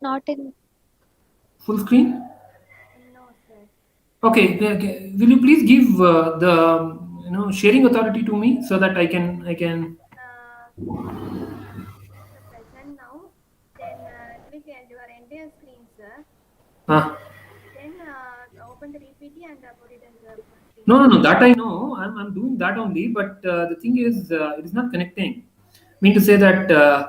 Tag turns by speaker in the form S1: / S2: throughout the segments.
S1: Not in.
S2: Full screen?
S3: No, sir.
S2: Okay. Will you please give the sharing authority to me so that I can.
S3: Uh, the present now. Then click at your entire screen, sir.
S2: Ah.
S3: Then open the PPT and put it as a full screen,
S2: No, no,
S3: sir.
S2: no. That I know. I'm doing that only. But the thing is, it is not connecting. Mean to say that. Uh,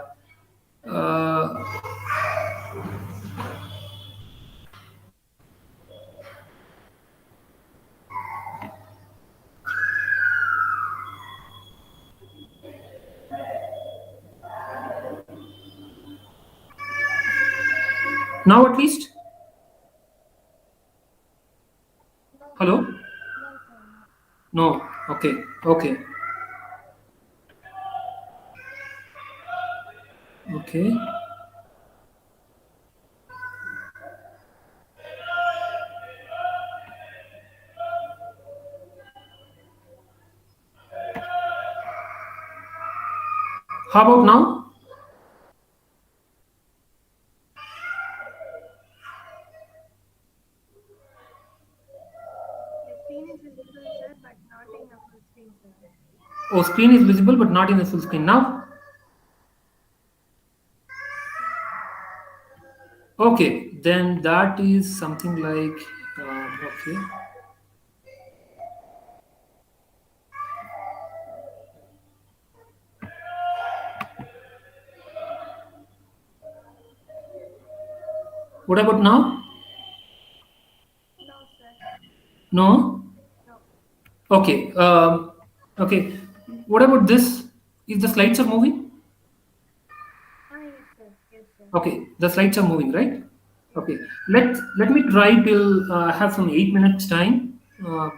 S2: Now at least.
S3: No, sir.
S2: Hello.
S3: No, sir. No.
S2: No. Okay. Okay. Okay. How about now?
S3: The screen is visible, sir, but not in a full screen, sir.
S2: Oh, screen is visible but not in the full screen now. Okay, then that is something like okay. What about now?
S3: No, sir.
S2: No.
S3: No.
S2: Okay. Okay. What about this? Is the slides are moving?
S3: Ah, yes, sir. Yes, sir.
S2: Okay, the slides are moving, right?
S3: Yes,
S2: Okay.
S3: sir.
S2: Let me try till I have some 8 minutes time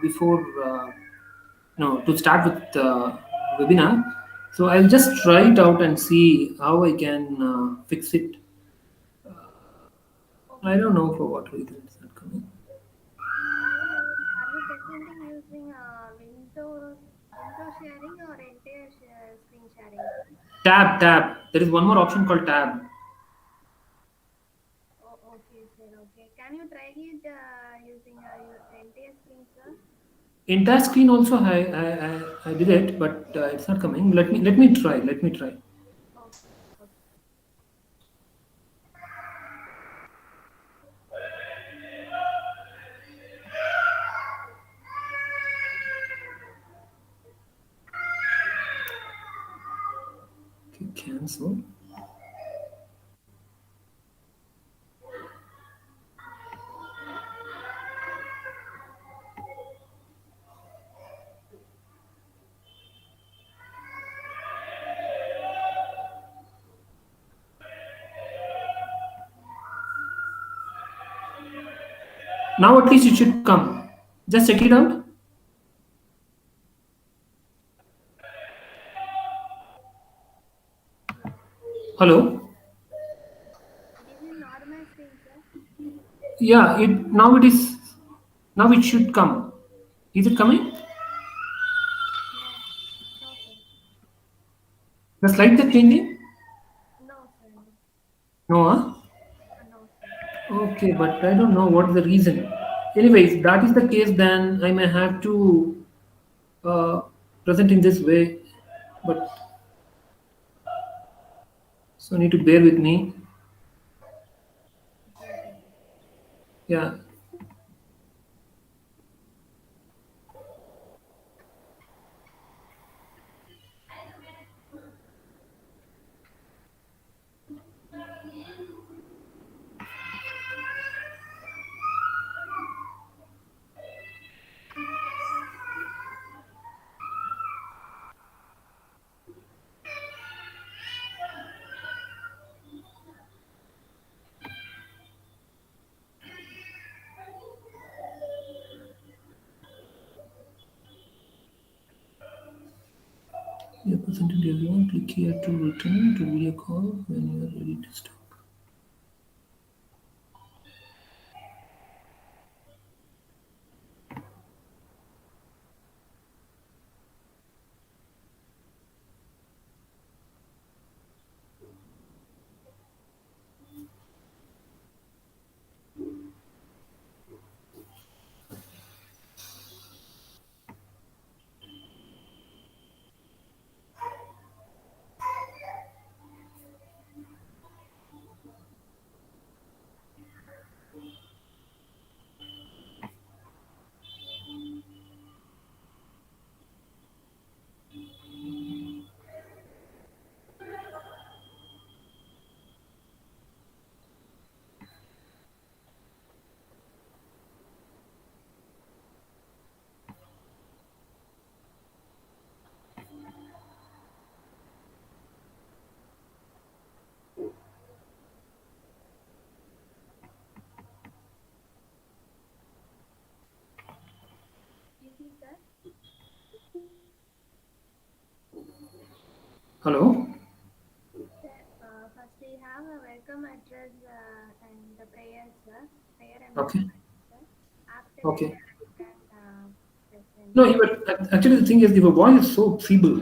S2: before to start with the webinar. So I'll just try it out and see how I can fix it. I
S3: Okay,
S2: don't
S3: sir.
S2: know for what reason it's not coming.
S3: Are you presenting using window sharing or entire screen sharing, sir?
S2: Tab. There is one more option called tab.
S3: Oh, okay, sir. Okay. Can you try it using your entire screen, sir?
S2: Entire screen also I did it, but it's not coming. Let me try. Let me try.
S3: Okay. Okay.
S2: Okay, cancel. Now at least it should come. Just check it out. Hello.
S3: It is in normal screen, sir.
S2: Yeah. It now it is. Now it should come. Is it coming?
S3: No. No, sir.
S2: The slides are changing.
S3: No, sir. No.
S2: No. Huh?
S3: No, sir.
S2: Okay, but I don't know what the reason. Anyways, if that is the case, then I may have to uh, present in this way. But so need to bear with me.
S3: Yes, sir.
S2: Yeah. You are presented everyone. Click here to return to video call when you are ready to stop. Hello.
S3: First we have a welcome address and the prayers, prayer and
S2: Okay.
S3: welcome address. After that,
S2: Okay.
S3: you can present.
S2: No, actually the thing is, your voice is so feeble.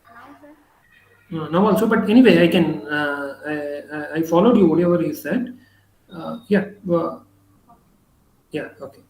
S3: Now, sir.
S2: Now also, but anyway, I can. I followed you whatever you said. Yeah.
S3: Okay.
S2: Yeah. Okay.
S3: Okay.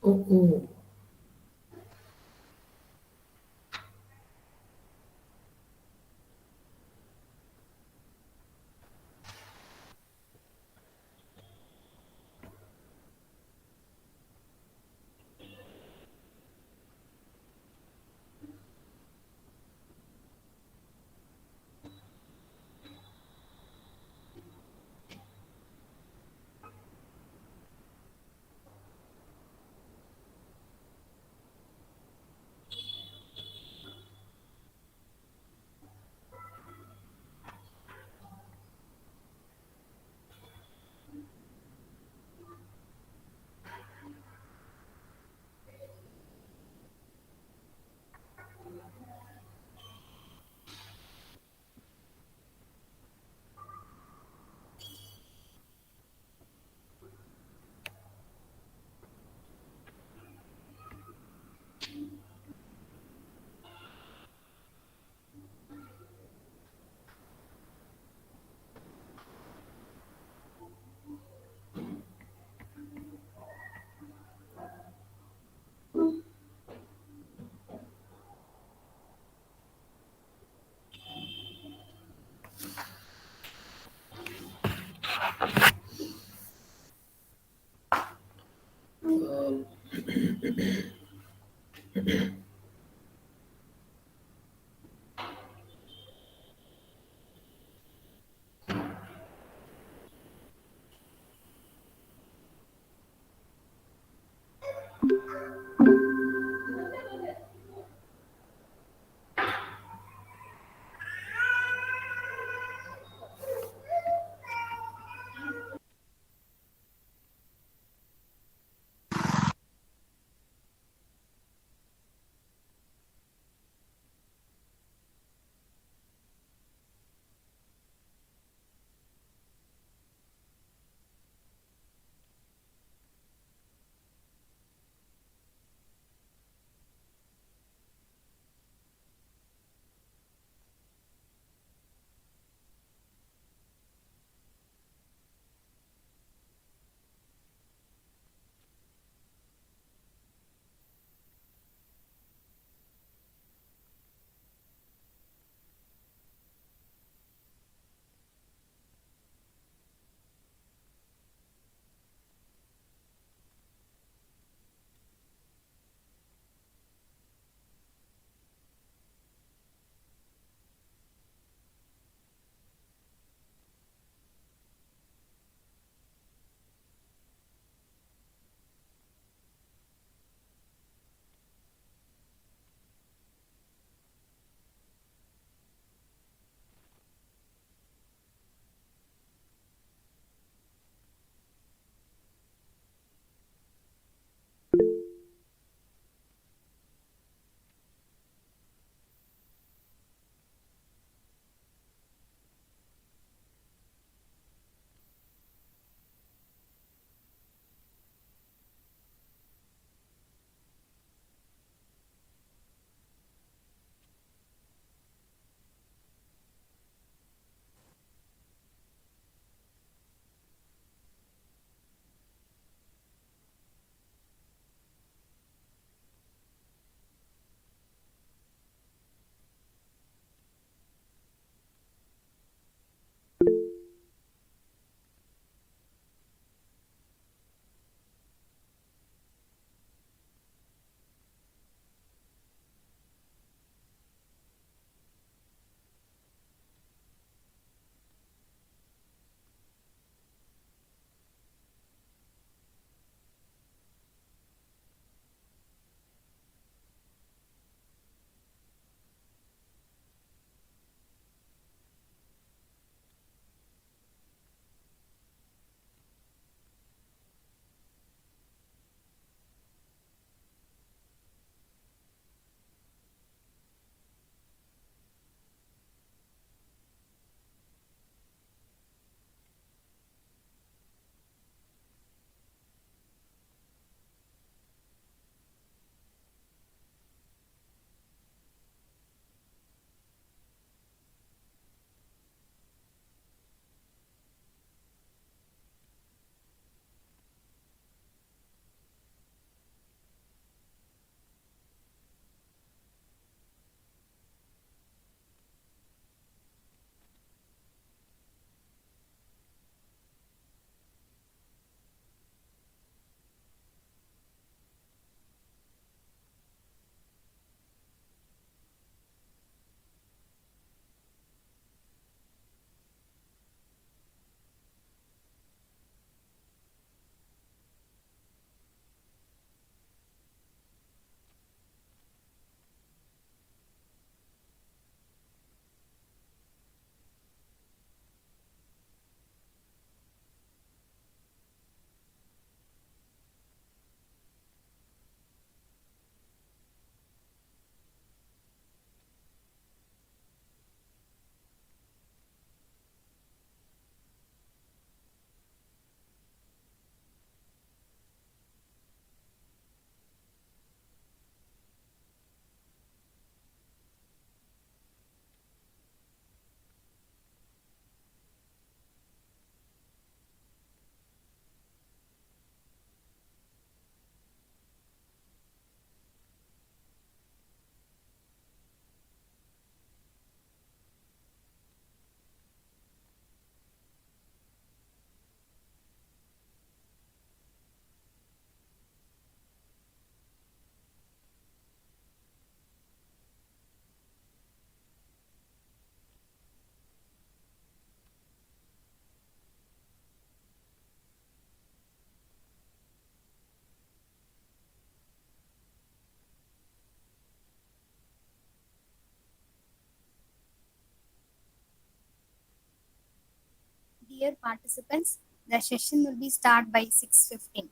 S2: Oh, oh. Um,
S1: Dear participants, the session will be start by 6:15.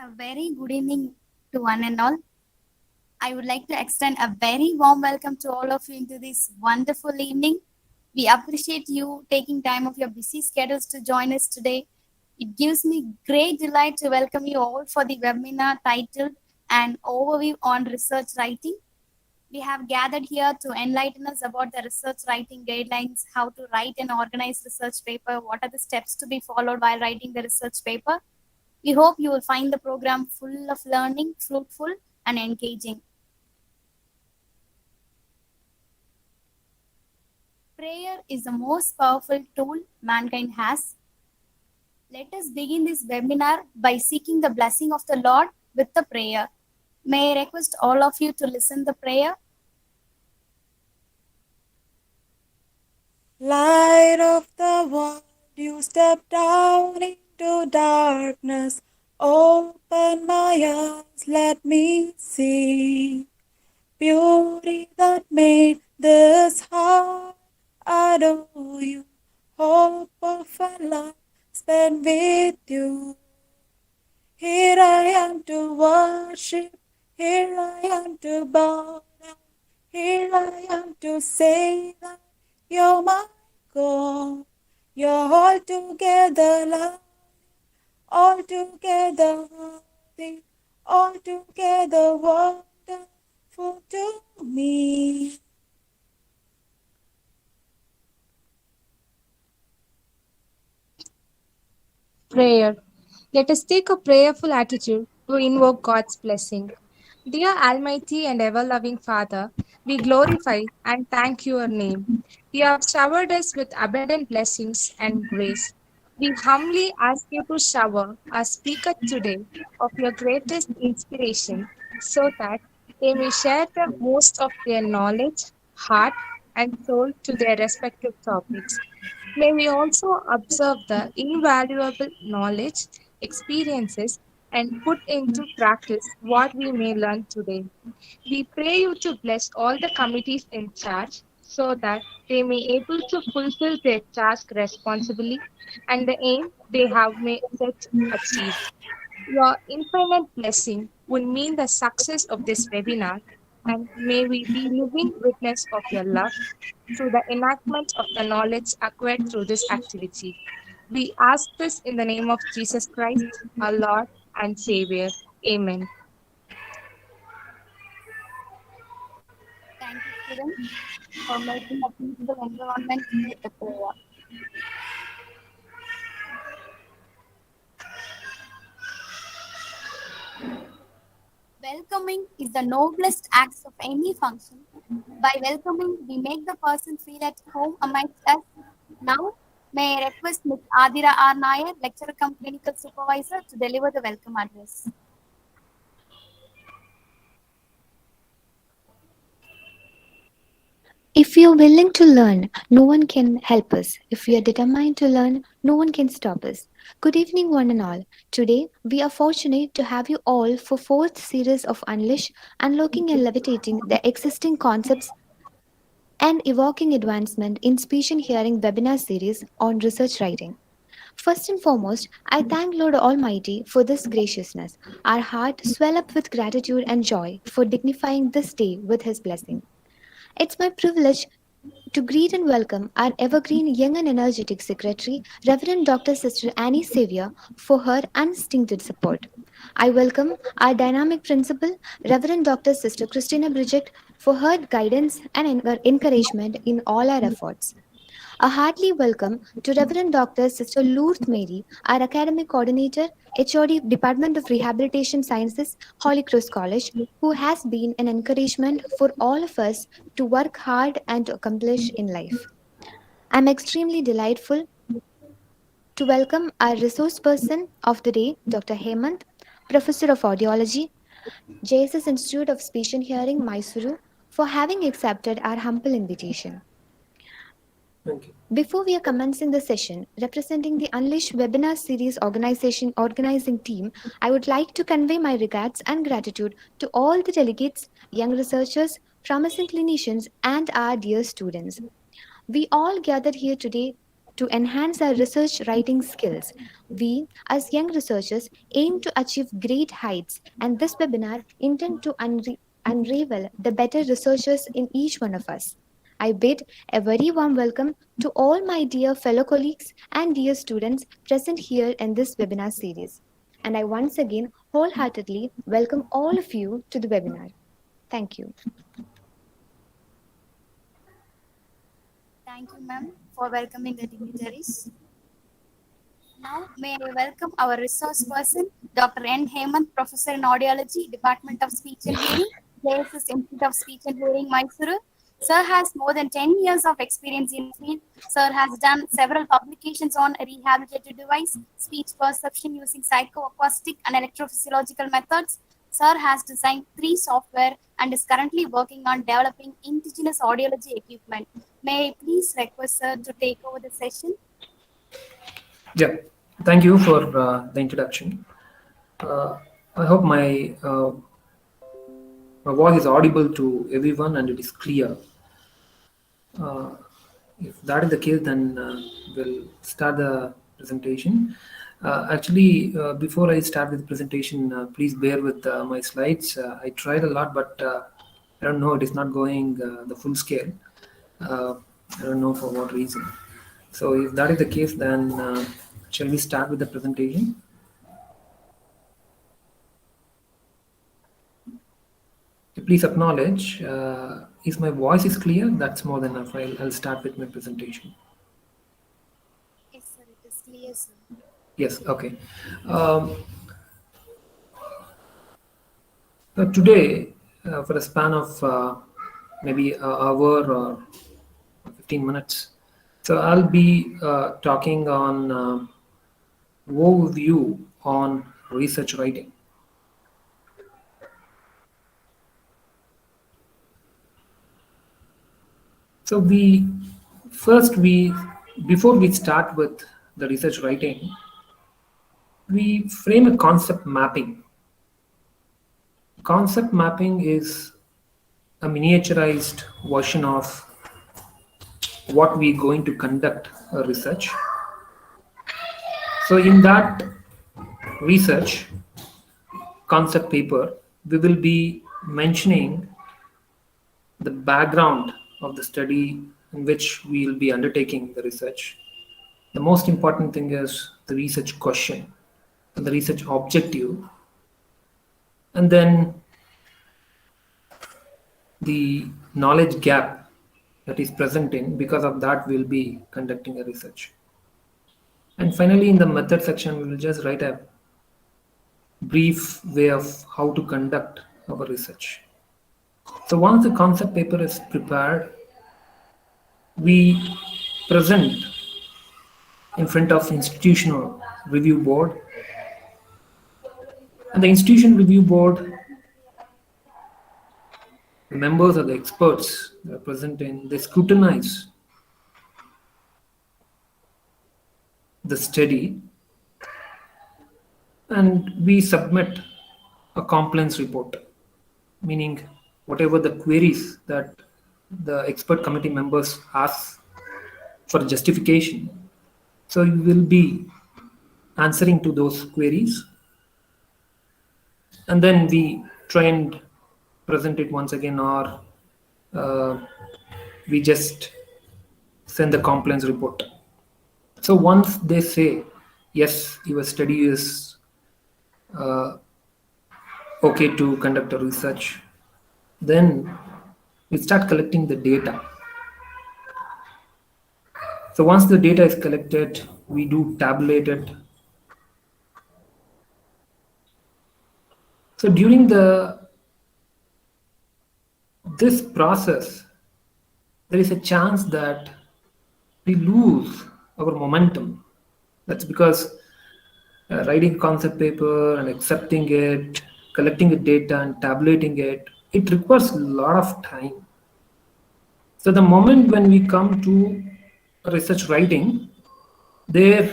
S1: A very good evening to one and all. I would like to extend a very warm welcome to all of you into this wonderful evening. We appreciate you taking time of your busy schedules to join us today. It gives me great delight to welcome you all for the webinar titled An Overview on Research Writing. We have gathered here to enlighten us about the research writing guidelines, how to write and organize research paper, what are the steps to be followed while writing the research paper. We hope you will find the program full of learning, fruitful, and engaging. Prayer is the most powerful tool mankind has. Let us begin this webinar by seeking the blessing of the Lord with the prayer. May I request all of you to listen the prayer.
S4: Light of the world, you step down into darkness. Open my eyes, let me see beauty that made this heart adore you. Hope of a life spent with you. Here I am to worship, here I am to bow down, here I am to say that you're my God. You're altogether lovely, altogether worthy, altogether wonderful to me.
S5: Prayer. Let us take a prayerful attitude to invoke God's blessing. Dear Almighty and ever loving Father, we glorify and thank your name. You have showered us with abundant blessings and grace. We humbly ask you to shower our speaker today of your greatest inspiration so that they may share the most of their knowledge, heart, and soul to their respective topics. May we also observe the invaluable knowledge, experiences, and put into practice what we may learn today. We pray you to bless all the committees in charge so that they may able to fulfill their task responsibly and the aim they have may set achieve. Your infinite blessing would mean the success of this webinar, and may we be living witness of your love through the enactment of the knowledge acquired through this activity. We ask this in the name of Jesus Christ, our Lord and Savior. Amen.
S1: Thank you, students, for making a peaceful environment with the prayer. Welcoming is the noblest act of any function. By welcoming, we make the person feel at home amongst us. Now, may I request Ms. Adira R. Nair, lecturer cum clinical supervisor, to deliver the welcome address.
S6: If we are willing to learn, no one can help us. If we are determined to learn, no one can stop us. Good evening, one and all. Today, we are fortunate to have you all for fourth series of Unleash, Unlocking and Levitating the Existing Concepts and Evoking Advancement in Speech and Hearing webinar series on research writing. First and foremost, I thank Lord Almighty for this graciousness. Our heart swell up with gratitude and joy for dignifying this day with His blessing. It's my privilege to greet and welcome our evergreen young and energetic secretary, Reverend Dr. Sister Annie Xavier, for her unstinted support. I welcome our dynamic principal, Reverend Dr. Sister Christina Bridget, for her guidance and encouragement in all our efforts. A hearty welcome to Reverend Dr. Sister Lourdes Mary, our academic coordinator, HOD Department of Rehabilitation Sciences, Holy Cross College, who has been an encouragement for all of us to work hard and to accomplish in life. I'm extremely delightful to welcome our resource person of the day, Dr. Hemanth, Professor of Audiology, JSS Institute of Speech and Hearing, Mysuru, for having accepted our humble invitation.
S2: Thank you.
S6: Before we are commencing the session, representing the Unleash webinar series organizing team, I would like to convey my regards and gratitude to all the delegates, young researchers, promising clinicians, and our dear students. We all gathered here today to enhance our research writing skills. We, as young researchers, aim to achieve great heights, and this webinar intend to unravel the better researchers in each one of us. I bid a very warm welcome to all my dear fellow colleagues and dear students present here in this webinar series. And I once again wholeheartedly welcome all of you to the webinar. Thank you.
S1: Thank you, ma'am, for welcoming the dignitaries. Now, may I welcome our resource person, Dr. N. Hemanth, Professor in Audiology, Department of Speech and Hearing, JSS Institute of Speech and Hearing, Mysuru. Sir has more than 10 years of experience in the field. Sir has done several publications on rehabilitative device, speech perception using psychoacoustic and electrophysiological methods. Sir has designed 3 software and is currently working on developing indigenous audiology equipment. May I please request Sir to take over the session?
S2: Yeah, thank you for the introduction. I hope my voice is audible to everyone and it is clear. If that is the case, then we'll start the presentation. Before I start with the presentation, please bear with my slides. I tried a lot, but I don't know, it is not going the full scale. I don't know for what reason. So if that is the case, then shall we start with the presentation? Please acknowledge, if my voice is clear, that's more than enough. I'll start with my presentation.
S1: Yes, sir, it is clear, sir.
S2: Yes, okay. Today, for a span of maybe an hour or 15 minutes, so I'll be talking on overview on research writing. So before we start with the research writing, we frame a concept mapping. Concept mapping is a miniaturized version of what we're going to conduct a research. So in that research concept paper, we will be mentioning the background of the study in which we will be undertaking the research. The most important thing is the research question and the research objective, and then the knowledge gap that is present in. Because of that, we'll be conducting a research. And finally, in the method section, we will just write a brief way of how to conduct our research. So once the concept paper is prepared, we present in front of institutional review board, and the institution review board, the members or the experts that are present in, they scrutinize the study, and we submit a compliance report, meaning whatever the queries that the expert committee members ask for justification. So you will be answering to those queries, and then we try and present it once again, or we just send the compliance report. So once they say, yes, your study is okay to conduct a research, then we start collecting the data. So once the data is collected, we do tabulate it. So during this process, there is a chance that we lose our momentum. That's because writing concept paper and accepting it, collecting the data and tabulating it, it requires a lot of time. So the moment when we come to research writing, there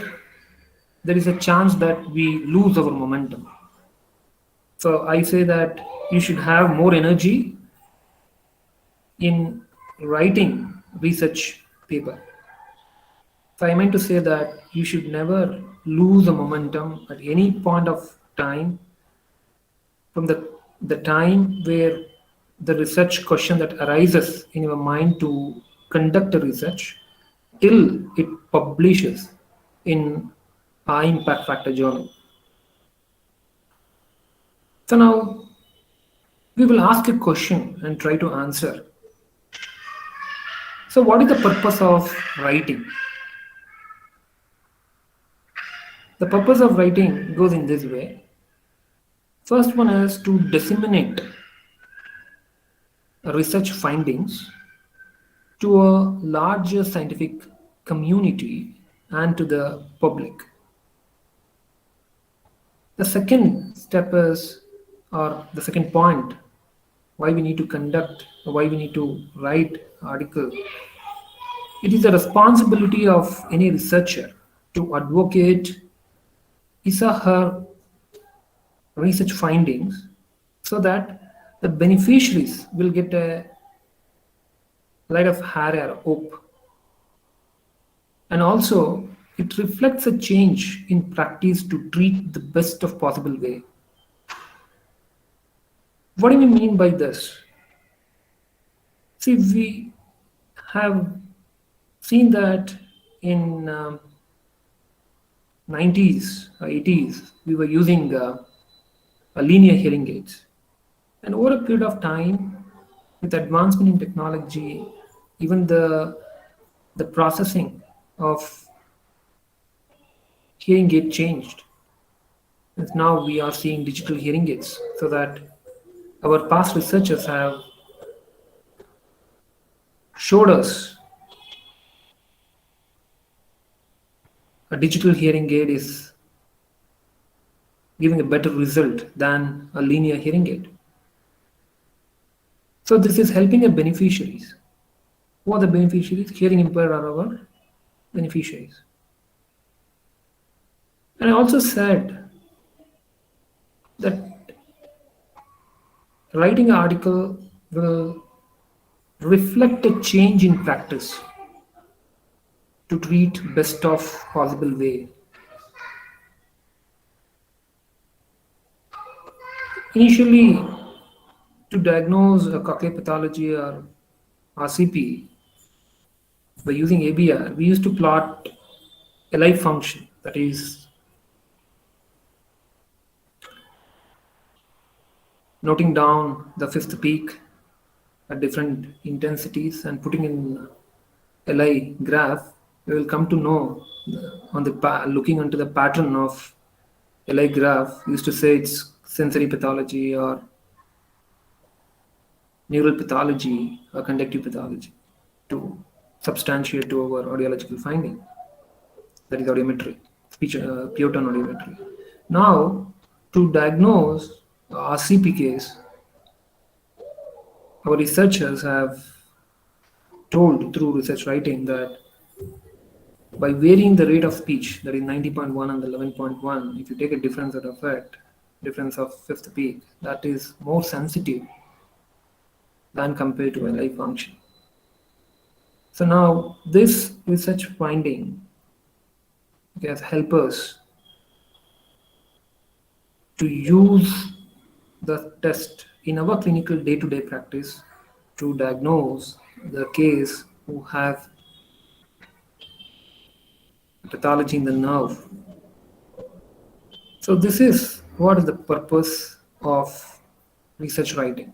S2: is a chance that we lose our momentum. So I say that you should have more energy in writing research paper. So I meant to say that you should never lose the momentum at any point of time, from the time where the research question that arises in your mind to conduct a research till it publishes in high impact factor journal. So now we will ask a question and try to answer. So what is the purpose of writing? The purpose of writing goes in this way. First one is to disseminate research findings to a larger scientific community and to the public. The second step is, or the second point, why we need to conduct, why we need to write article. It is the responsibility of any researcher to advocate his or her research findings so that the beneficiaries will get a light of hair or hope. And also, it reflects a change in practice to treat the best of possible way. What do we mean by this? See, we have seen that in 90s or 80s, we were using a linear hearing aids. And over a period of time, with advancement in technology, even the processing of hearing aid changed. And now we are seeing digital hearing aids, so that our past researchers have showed us a digital hearing aid is giving a better result than a linear hearing aid. So this is helping the beneficiaries. Who are the beneficiaries? Hearing impaired are our beneficiaries. And I also said that writing an article will reflect a change in practice to treat best of possible way. Initially, to diagnose a cochlear pathology or RCP by using ABR, we used to plot a life function, that is noting down the fifth peak at different intensities and putting in LI graph. We will come to know on the looking into the pattern of LI graph. We used to say it's sensory pathology or neural pathology or conductive pathology to substantiate to our audiological finding. That is audiometry, speech, pure tone audiometry. Now, to diagnose RCP case, our researchers have told through research writing that by varying the rate of speech, that is 90.1 and 11.1, if you take a difference of effect, difference of fifth peak, that is more sensitive than compared to a life function. So now this research finding has helped us to use the test in our clinical day-to-day practice to diagnose the case who have pathology in the nerve. So this is what is the purpose of research writing.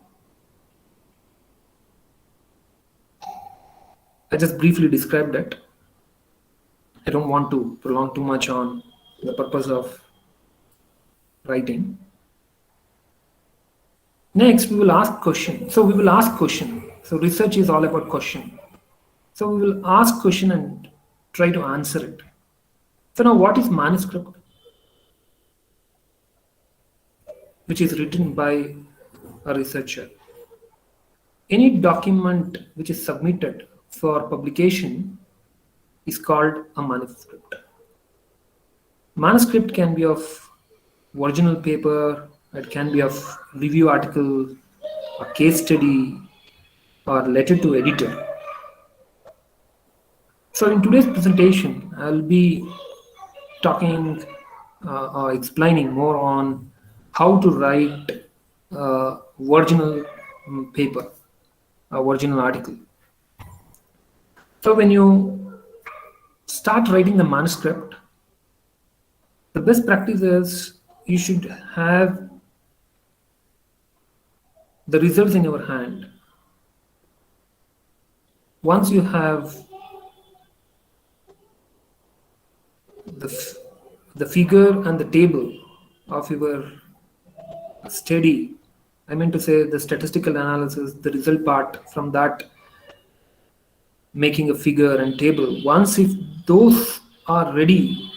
S2: I just briefly described it. I don't want to prolong too much on the purpose of writing. Next, we will ask question. So we will ask question. So research is all about question. So we will ask question and try to answer it. So now what is manuscript? Which is written by a researcher. Any document which is submitted for publication is called a manuscript. Manuscript can be of original paper, it can be of review article, a case study, or letter to editor. So in today's presentation, I'll be talking or explaining more on how to write original paper, original article. So when you start writing the manuscript, the best practice is you should have the results in your hand. Once you have the figure and the table of your study, I meant to say the statistical analysis, the result part from that, making a figure and table. Once if those are ready,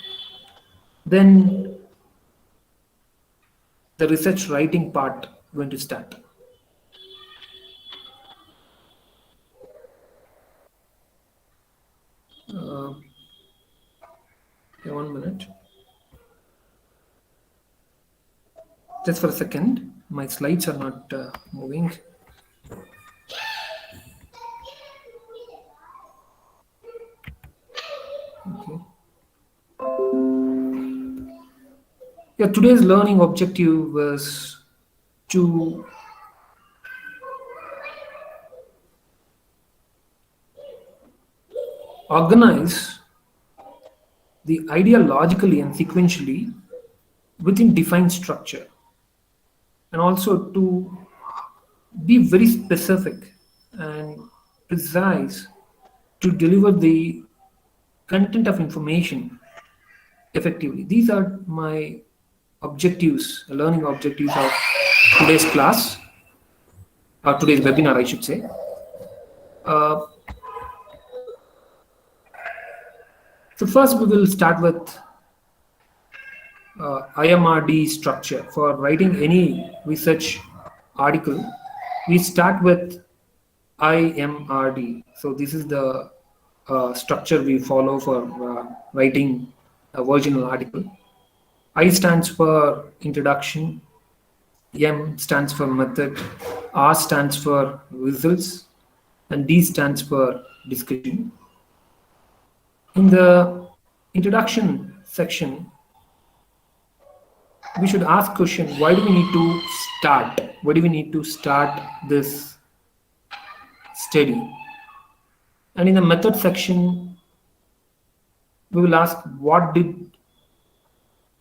S2: then the research writing part going to start. Okay, 1 minute. Just for a second, my slides are not moving. Okay. Yeah, today's learning objective was to organize the idea logically and sequentially within defined structure, and also to be very specific and precise to deliver the content of information effectively. These are my objectives, learning objectives of today's class, or today's webinar, I should say. So first we will start with IMRD structure for writing any research article. We start with IMRD. So this is the structure we follow for writing a original article. I stands for introduction, M stands for method, R stands for results, and D stands for description. In the introduction section, we should ask question, why do we need to start? Why do we need to start this study? And in the method section, we will ask, what did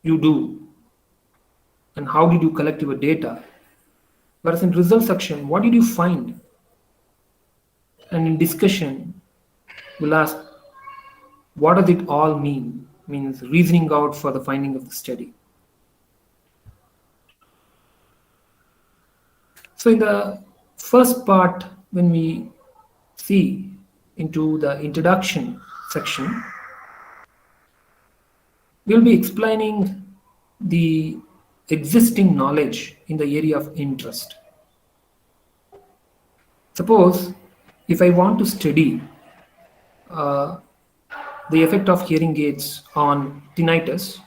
S2: you do? And how did you collect your data? Whereas in result section, what did you find? And in discussion, we'll ask, what does it all mean? Means reasoning out for the finding of the study. So in the first part, when we see into the introduction section, we'll be explaining the existing knowledge in the area of interest. Suppose if I want to study the effect of hearing aids on tinnitus,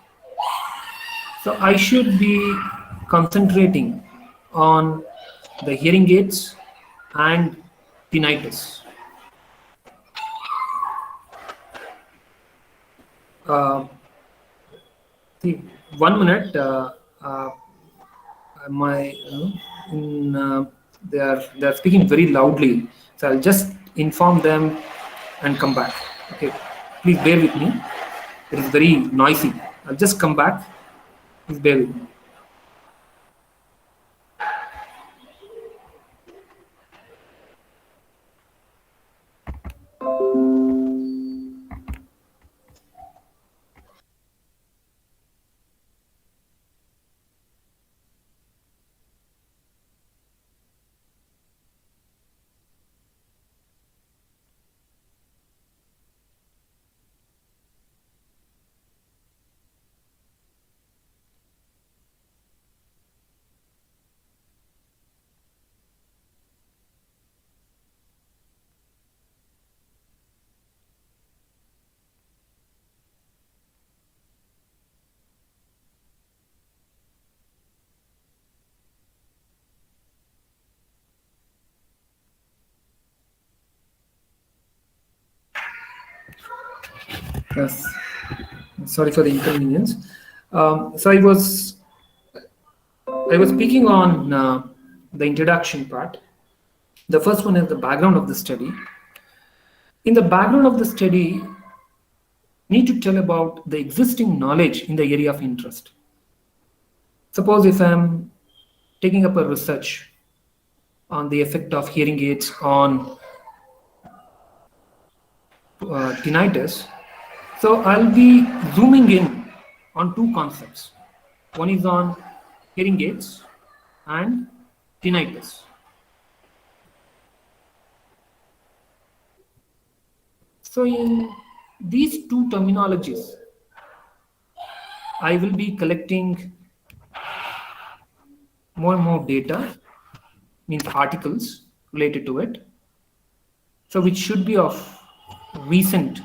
S2: so I should be concentrating on the hearing aids and tinnitus. See, 1 minute. My they are speaking very loudly, so I'll just inform them and come back. Okay, please bear with me. It is very noisy. I'll just come back. Please bear with me. Yes, sorry for the inconvenience. So I was speaking on the introduction part. The first one is the background of the study. In the background of the study, need to tell about the existing knowledge in the area of interest. Suppose if I'm taking up a research on the effect of hearing aids on tinnitus, so I'll be zooming in on two concepts. One is on hearing aids and tinnitus. So in these two terminologies, I will be collecting more and more data, means articles related to it, so which should be of recent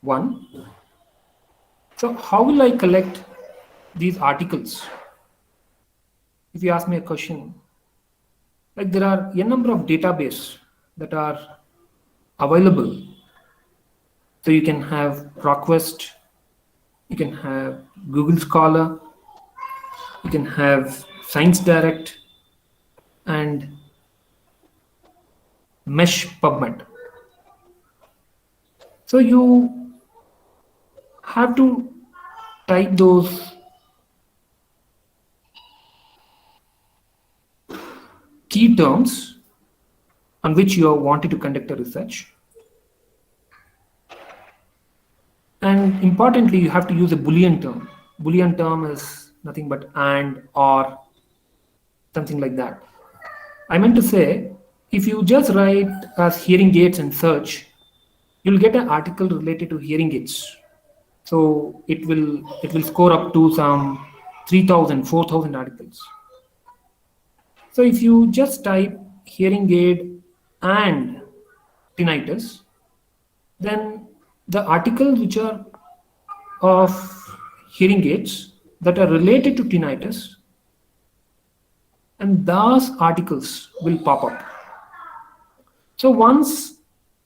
S2: one. So how will I collect these articles? If you ask me a question, like there are a number of databases that are available. So you can have ProQuest, you can have Google Scholar, you can have Science Direct and Mesh PubMed. So you have to type those key terms on which you are wanting to conduct a research. And importantly, you have to use a Boolean term. Boolean term is nothing but and, or, something like that. I meant to say, if you just write as hearing aids and search, you'll get an article related to hearing aids. So it will score up to some 3,000, 4,000 articles. So if you just type hearing aid and tinnitus, then the articles which are of hearing aids that are related to tinnitus, and those articles will pop up. So once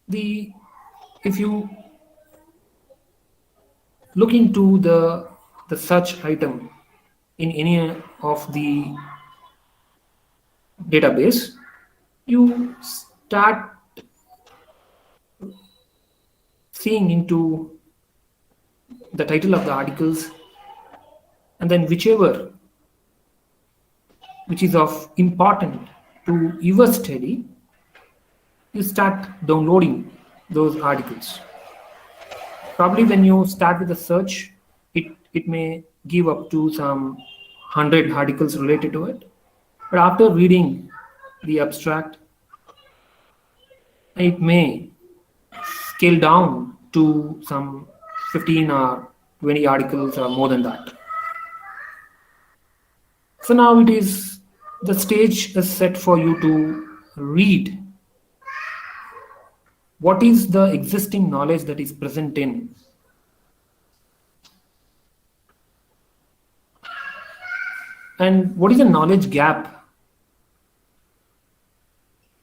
S2: the if you look into the search item in any of the database, you start seeing into the title of the articles, and then whichever which is of important to your study, you start downloading those articles. Probably when you start with the search, it may give up to some 100 articles related to it. But after reading the abstract, it may scale down to some 15 or 20 articles or more than that. So now it is the stage is set for you to read what is the existing knowledge that is present in. And what is the knowledge gap?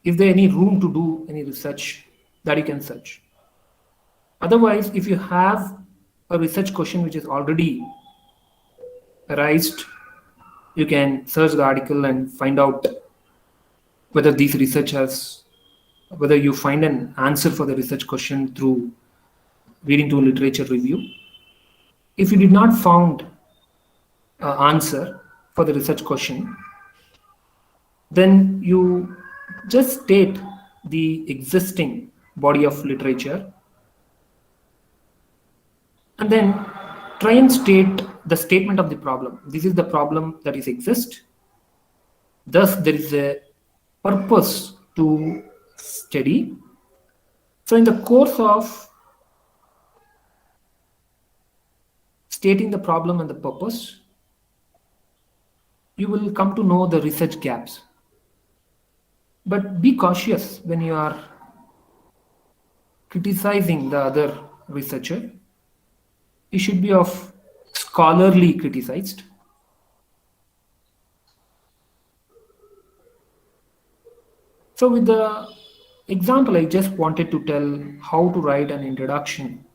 S2: Is there any room to do any research that you can search? Otherwise, if you have a research question which is already arised, you can search the article and find out whether these researchers, whether you find an answer for the research question through reading to literature review. If you did not found an answer for the research question, then you just state the existing body of literature and then try and state the statement of the problem. This is the problem that is exist. Thus, there is a purpose to study. So, in the course of stating the problem and the purpose, you will come to know the research gaps. But be cautious when you are criticizing the other researcher. You should be of scholarly criticized. So with the example, I just wanted to tell how to write an introduction.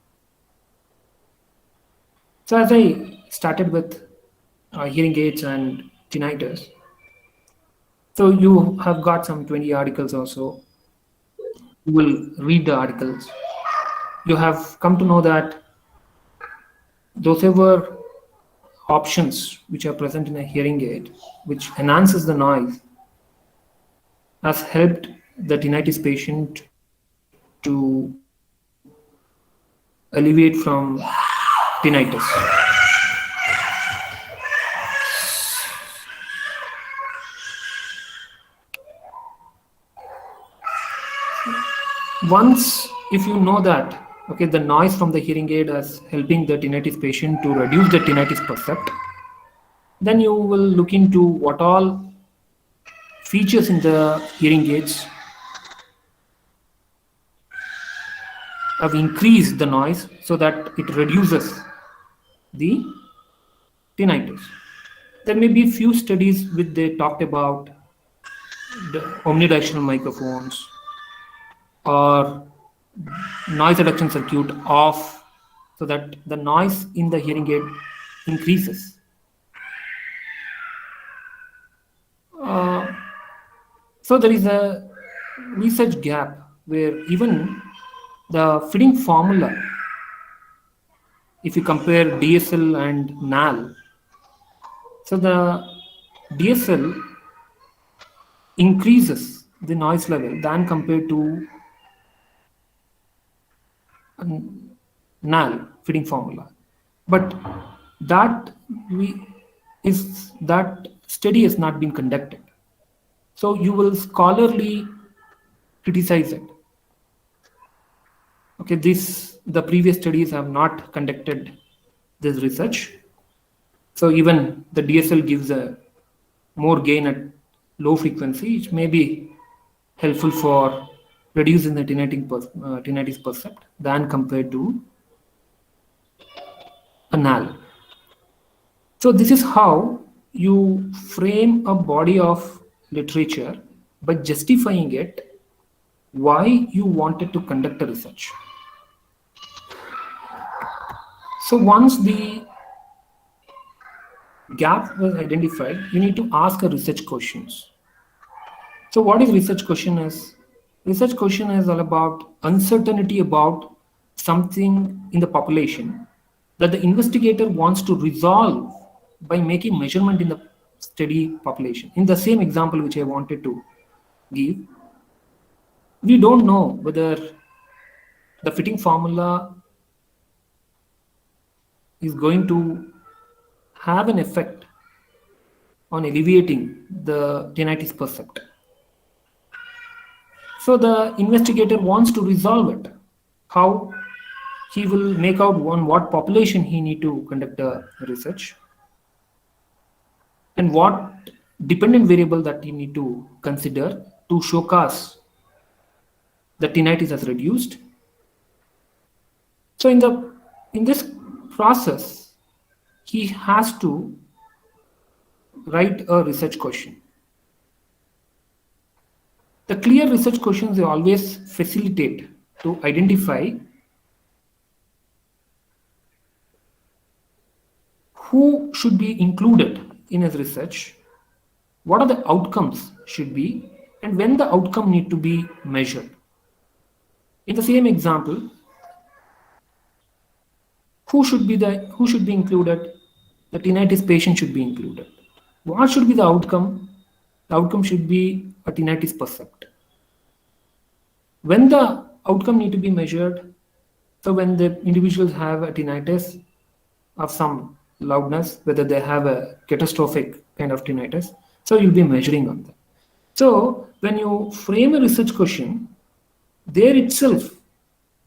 S2: So as I started with hearing aids and tinnitus, so you have got some 20 articles or so. You will read the articles. You have come to know that those ever options which are present in a hearing aid, which enhances the noise, has helped the tinnitus patient to alleviate from tinnitus. Once, if you know that, okay, the noise from the hearing aid is helping the tinnitus patient to reduce the tinnitus percept, then you will look into what all features in the hearing aids have increased the noise so that it reduces the tinnitus. There may be few studies which they talked about the omnidirectional microphones or noise reduction circuit off so that the noise in the hearing aid increases. So there is a research gap where even the fitting formula, if you compare DSL and NAL, so the DSL increases the noise level than compared to NAL fitting formula, but that study has not been conducted. So you will scholarly criticize it. Okay, the previous studies have not conducted this research. So even the DSL gives a more gain at low frequency, which may be helpful for reducing the tinnitus percept than compared to a null. So this is how you frame a body of literature by justifying it why you wanted to conduct a research. So once the gap was identified, you need to ask a research questions. So what is research question is? Research question is all about uncertainty about something in the population that the investigator wants to resolve by making measurement in the study population. In the same example which I wanted to give, we don't know whether the fitting formula is going to have an effect on alleviating the tinnitus percept. So the investigator wants to resolve it. How? He will make out on what population he need to conduct a research and what dependent variable that he need to consider to showcase the tinnitus has reduced. So in this process, he has to write a research question. The clear research questions they always facilitate to identify who should be included in his research, what are the outcomes should be, and when the outcome need to be measured. In the same example, who should be included? The tinnitus patient should be included. What should be the outcome? The outcome should be a tinnitus percept. When the outcome need to be measured, so when the individuals have a tinnitus of some loudness, whether they have a catastrophic kind of tinnitus, so you'll be measuring on that. So when you frame a research question, there itself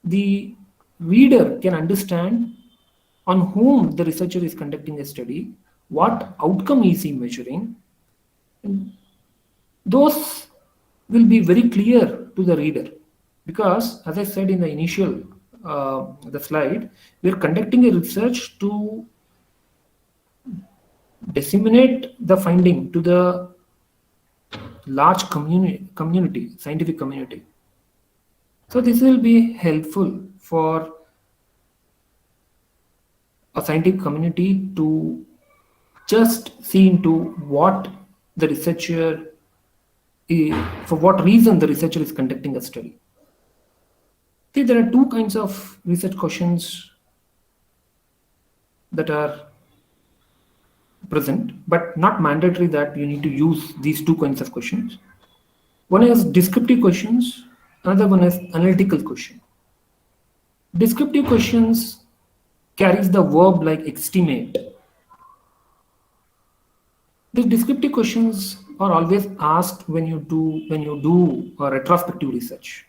S2: the reader can understand on whom the researcher is conducting a study, what outcome is he measuring, and those will be very clear to the reader, because as I said in the initial the slide, we are conducting a research to disseminate the finding to the large community, scientific community. So this will be helpful for a scientific community to just see into what the researcher is, for what reason the researcher is conducting a study. See, there are two kinds of research questions that are present, but not mandatory that you need to use these two kinds of questions. One is descriptive questions, another one is analytical question. Descriptive questions carries the verb like estimate. These descriptive questions are always asked when you do a retrospective research.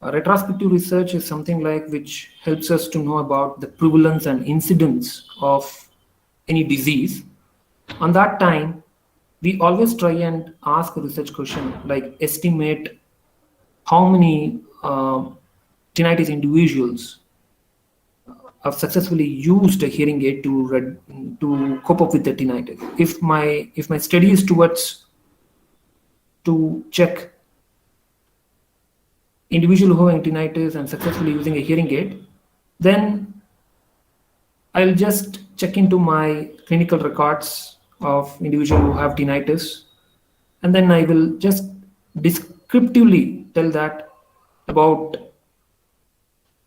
S2: A retrospective research is something like which helps us to know about the prevalence and incidence of any disease. On that time, we always try and ask a research question like estimate how many tinnitus individuals have successfully used a hearing aid to cope up with the tinnitus. If my study is towards to check individual who have tinnitus and successfully using a hearing aid, then I'll just check into my clinical records of individuals who have tinnitus, and then I will just descriptively tell that about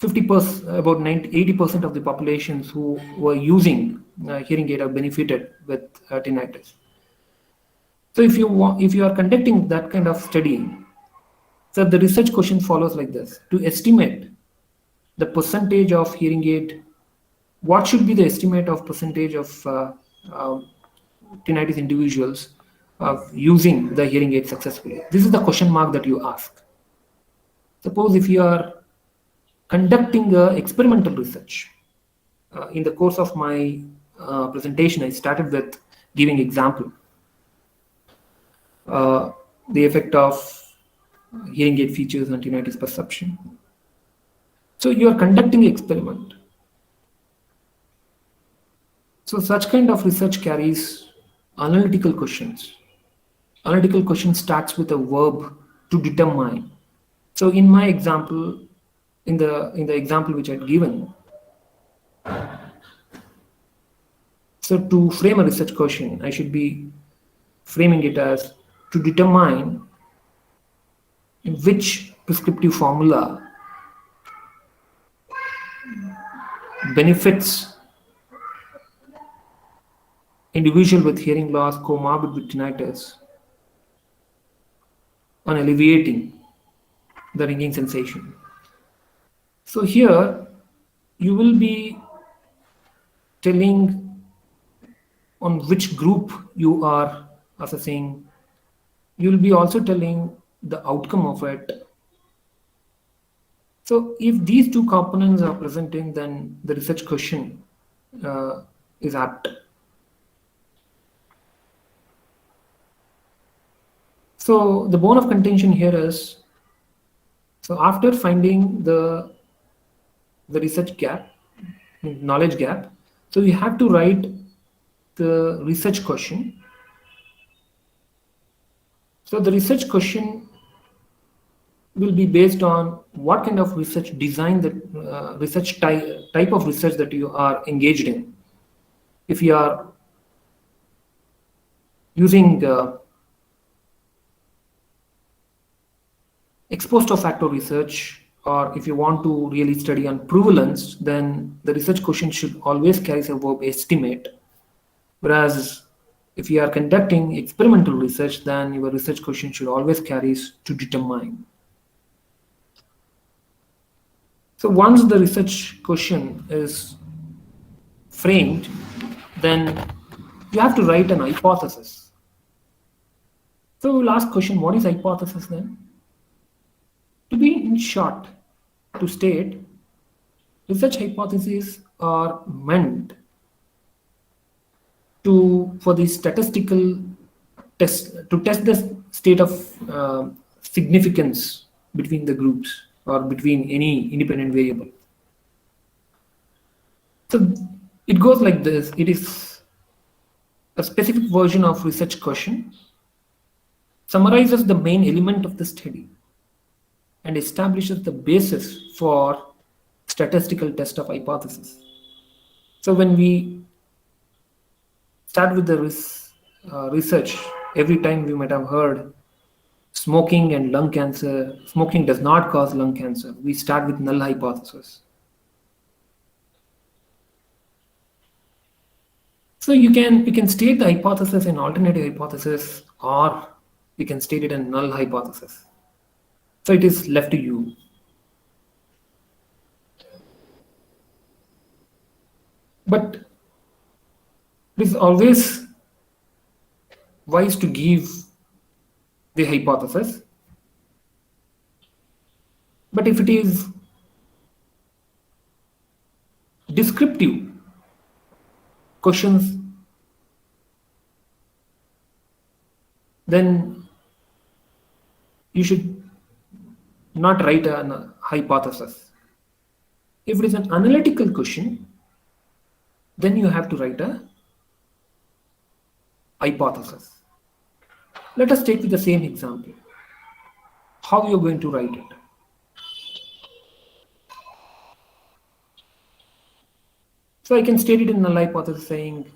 S2: 50%, about 80% of the populations who were using hearing aid have benefited with tinnitus. So if you are conducting that kind of study, so the research question follows like this: to estimate the percentage of hearing aid, what should be the estimate of percentage of tinnitus individuals using the hearing aid successfully? This is the question mark that you ask. Suppose if you are conducting experimental research, in the course of my presentation, I started with giving example. The effect of hearing aid features on tinnitus perception. So you are conducting experiment. So such kind of research carries analytical questions. Analytical question starts with a verb to determine. So in my example, in the example which I had given, so to frame a research question, I should be framing it as to determine which prescriptive formula benefits individual with hearing loss comorbid with tinnitus on alleviating the ringing sensation. So here you will be telling on which group you are assessing. You will be also telling the outcome of it. So if these two components are presenting, then the research question is apt. So the bone of contention here is, so after finding the research gap, knowledge gap, so you have to write the research question. So the research question will be based on what kind of research design, that research type of research that you are engaged in. If you are using ex post facto research, or if you want to really study on prevalence, then the research question should always carry a verb estimate. Whereas if you are conducting experimental research, then your research question should always carry to determine. So once the research question is framed, then you have to write an hypothesis. So we'll ask question, what is hypothesis then? To be in short, to state, research hypotheses are meant for the statistical test, to test the state of significance between the groups or between any independent variable. So it goes like this. It is a specific version of research question, summarizes the main element of the study, and establishes the basis for statistical test of hypothesis. So when we start with the research, every time we might have heard smoking and lung cancer, smoking does not cause lung cancer. We start with null hypothesis. So you can state the hypothesis in alternative hypothesis, or you can state it in null hypothesis. So it is left to you. But it is always wise to give the hypothesis. But if it is descriptive questions, then you should not write a hypothesis. If it is an analytical question, then you have to write a hypothesis. Let us take the same example. How you are going to write it? So I can state it in null hypothesis saying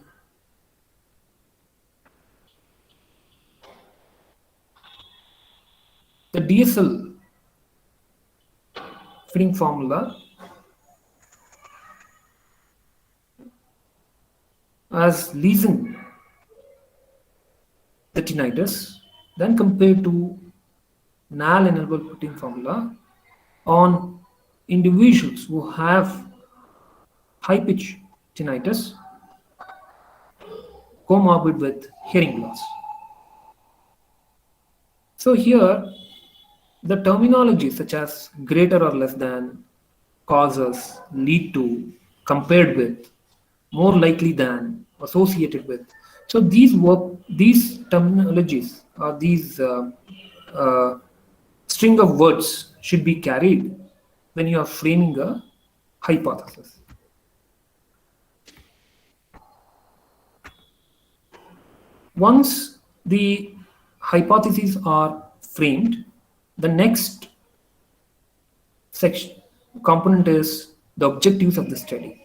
S2: the DSL fitting formula as lesion the tinnitus then compared to null enable fitting formula on individuals who have high pitch tinnitus comorbid with hearing loss. So here the terminology such as greater or less than, causes, lead to, compared with, more likely than, associated with. So these terminologies or these uh, string of words should be carried when you are framing a hypothesis. Once the hypotheses are framed, the next section component is the objectives of the study.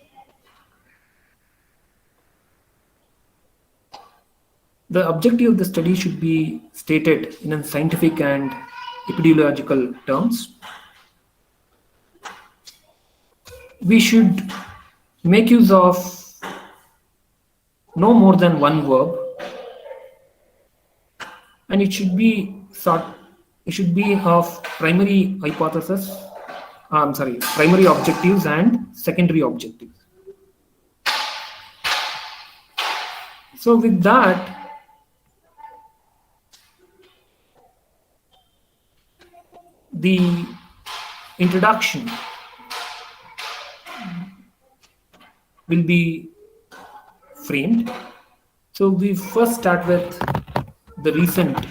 S2: The objective of the study should be stated in a scientific and epidemiological terms. We should make use of no more than one verb, and it should be of primary hypothesis, primary objectives and secondary objectives. So with that, the introduction will be framed. So we first start with the recent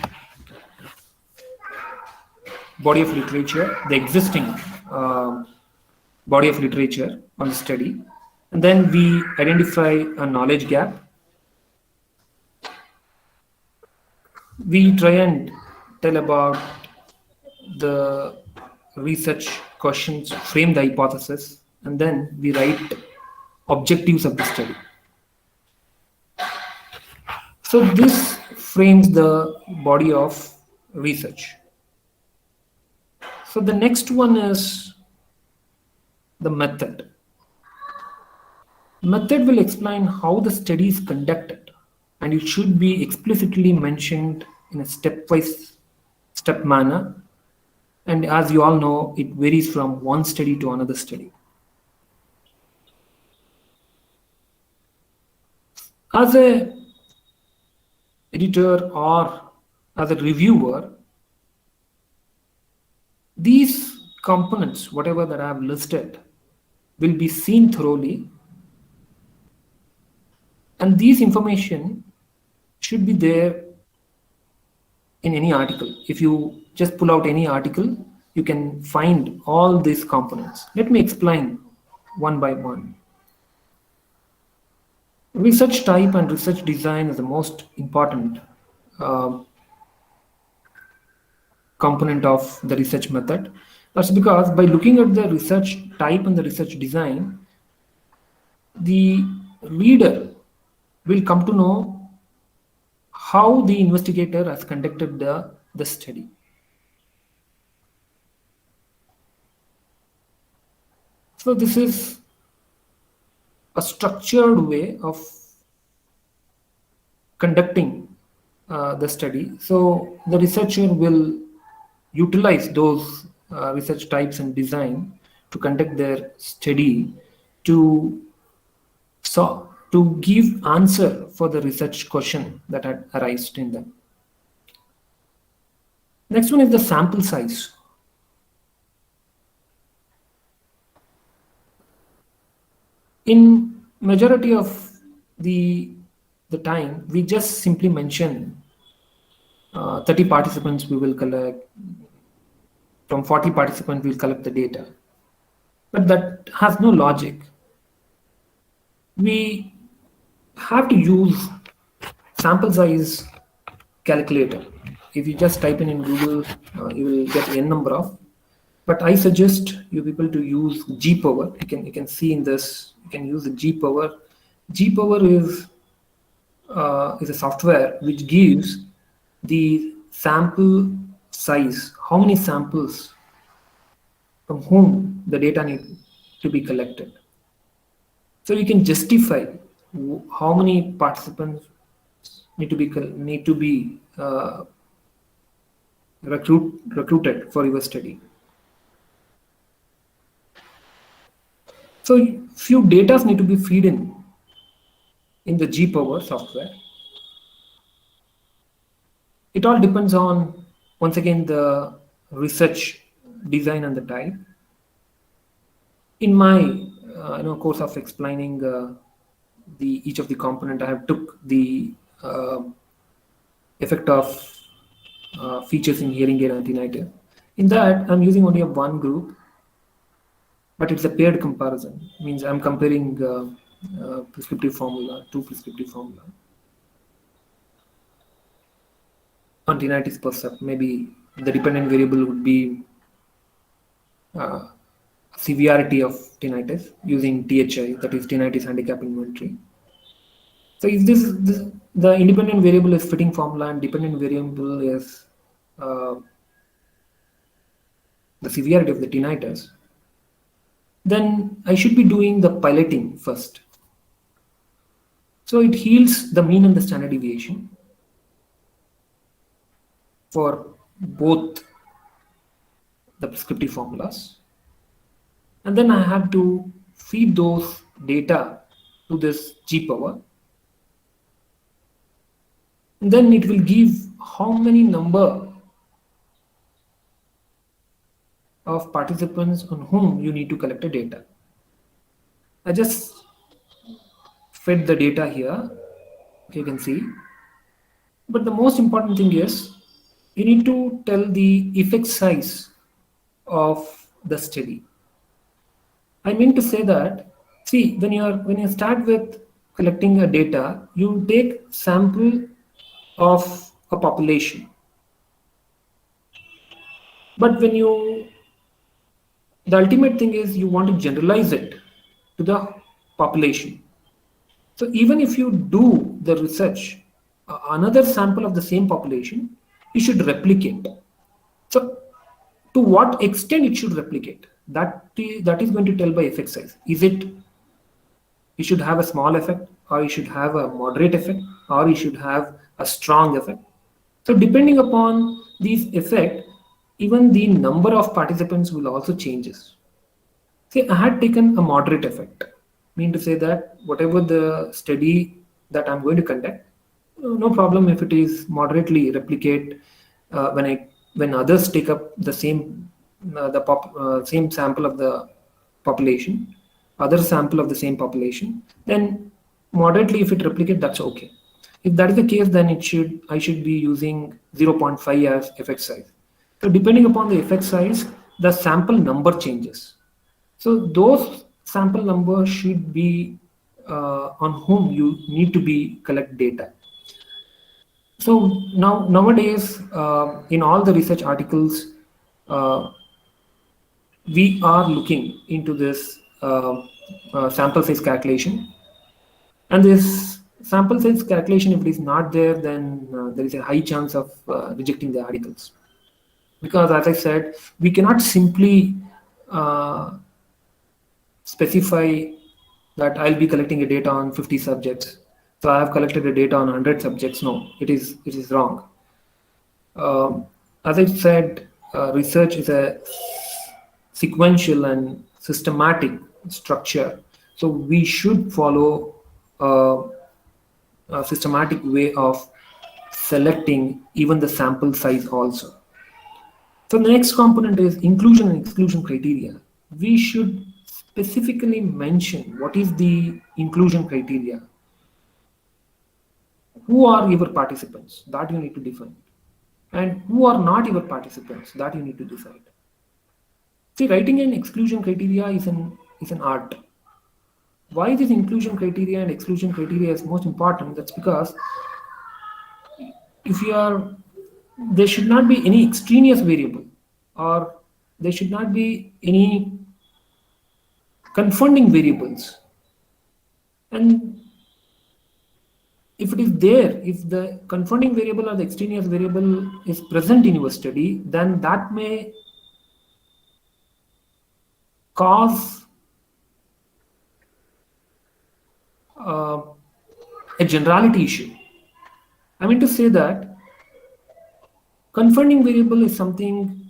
S2: body of literature, the existing body of literature on the study, and then we identify a knowledge gap. We try and tell about the research questions, frame the hypothesis, and then we write objectives of the study. So this frames the body of research. So the next one is the method. Method will explain how the study is conducted, and it should be explicitly mentioned in a step manner. And as you all know, it varies from one study to another study. As a editor or as a reviewer, these components, whatever that I have listed, will be seen thoroughly, and these information should be there in any article. If you just pull out any article, you can find all these components. Let me explain one by one. Research type and research design is the most important component of the research method. That's because by looking at the research type and the research design, the reader will come to know how the investigator has conducted the study. So this is a structured way of conducting the study. So the researcher will utilize those research types and design to conduct their study to give answer for the research question that had arisen in them. Next one is the sample size. In majority of the time, we just simply mention 30 participants we will collect. From 40 participants, we'll collect the data. But that has no logic. We have to use sample size calculator. If you just type in Google, you will get n number of. But I suggest you people to use G power. You can see in this. You can use the G power. G power is a software which gives the sample size, how many samples from whom the data need to be collected. So you can justify how many participants need to be recruited for your study. So few data need to be fed in the G power software. It all depends on, once again, the research design and the type. In my course of explaining the each of the component, I have took the effect of features in hearing aid and tinnitus. In that, I'm using only a one group, but it's a paired comparison. Means I'm comparing prescriptive formula to prescriptive formula on tinnitus percept. Maybe the dependent variable would be uh, severity of tinnitus using THI, that is tinnitus handicap inventory. So if this the independent variable is fitting formula and dependent variable is the severity of the tinnitus, then I should be doing the piloting first. So it yields the mean and the standard deviation for both the prescriptive formulas. And then I have to feed those data to this G power. And then it will give how many number of participants on whom you need to collect the data. I just fed the data here, you can see. But the most important thing is you need to tell the effect size of the study. I mean to say that, see, when you start with collecting a data, you take sample of a population. But when the ultimate thing is you want to generalize it to the population. So even if you do the research, another sample of the same population, you should replicate. So to what extent it should replicate, that is going to tell by effect size. Is it you should have a small effect, or you should have a moderate effect, or you should have a strong effect. So depending upon these effect, even the number of participants will also changes. See, I had taken a moderate effect. Mean to say that whatever the study that I'm going to conduct, no problem if it is moderately replicate when others take up the same same sample of the population, other sample of the same population, then moderately if it replicate, that's okay. If that is the case, then I should be using 0.5 as effect size. So depending upon the effect size, the sample number changes. So those sample numbers should be on whom you need to be collect data. So nowadays, in all the research articles, we are looking into this sample size calculation. And this sample size calculation, if it is not there, then there is a high chance of rejecting the articles. Because as I said, we cannot simply specify that I'll be collecting a data on 50 subjects. So I have collected a data on 100 subjects. No, it is wrong. As I said, research is a sequential and systematic structure. So we should follow a systematic way of selecting even the sample size also. So the next component is inclusion and exclusion criteria. We should specifically mention what is the inclusion criteria. Who are your participants? That you need to define. And who are not your participants? That you need to decide. See, writing an exclusion criteria is an art. Why this inclusion criteria and exclusion criteria is most important? That's because there should not be any extraneous variable, or there should not be any confounding variables. And if it is there, if the confounding variable or the extraneous variable is present in your study, then that may cause a generality issue. I mean to say that confounding variable is something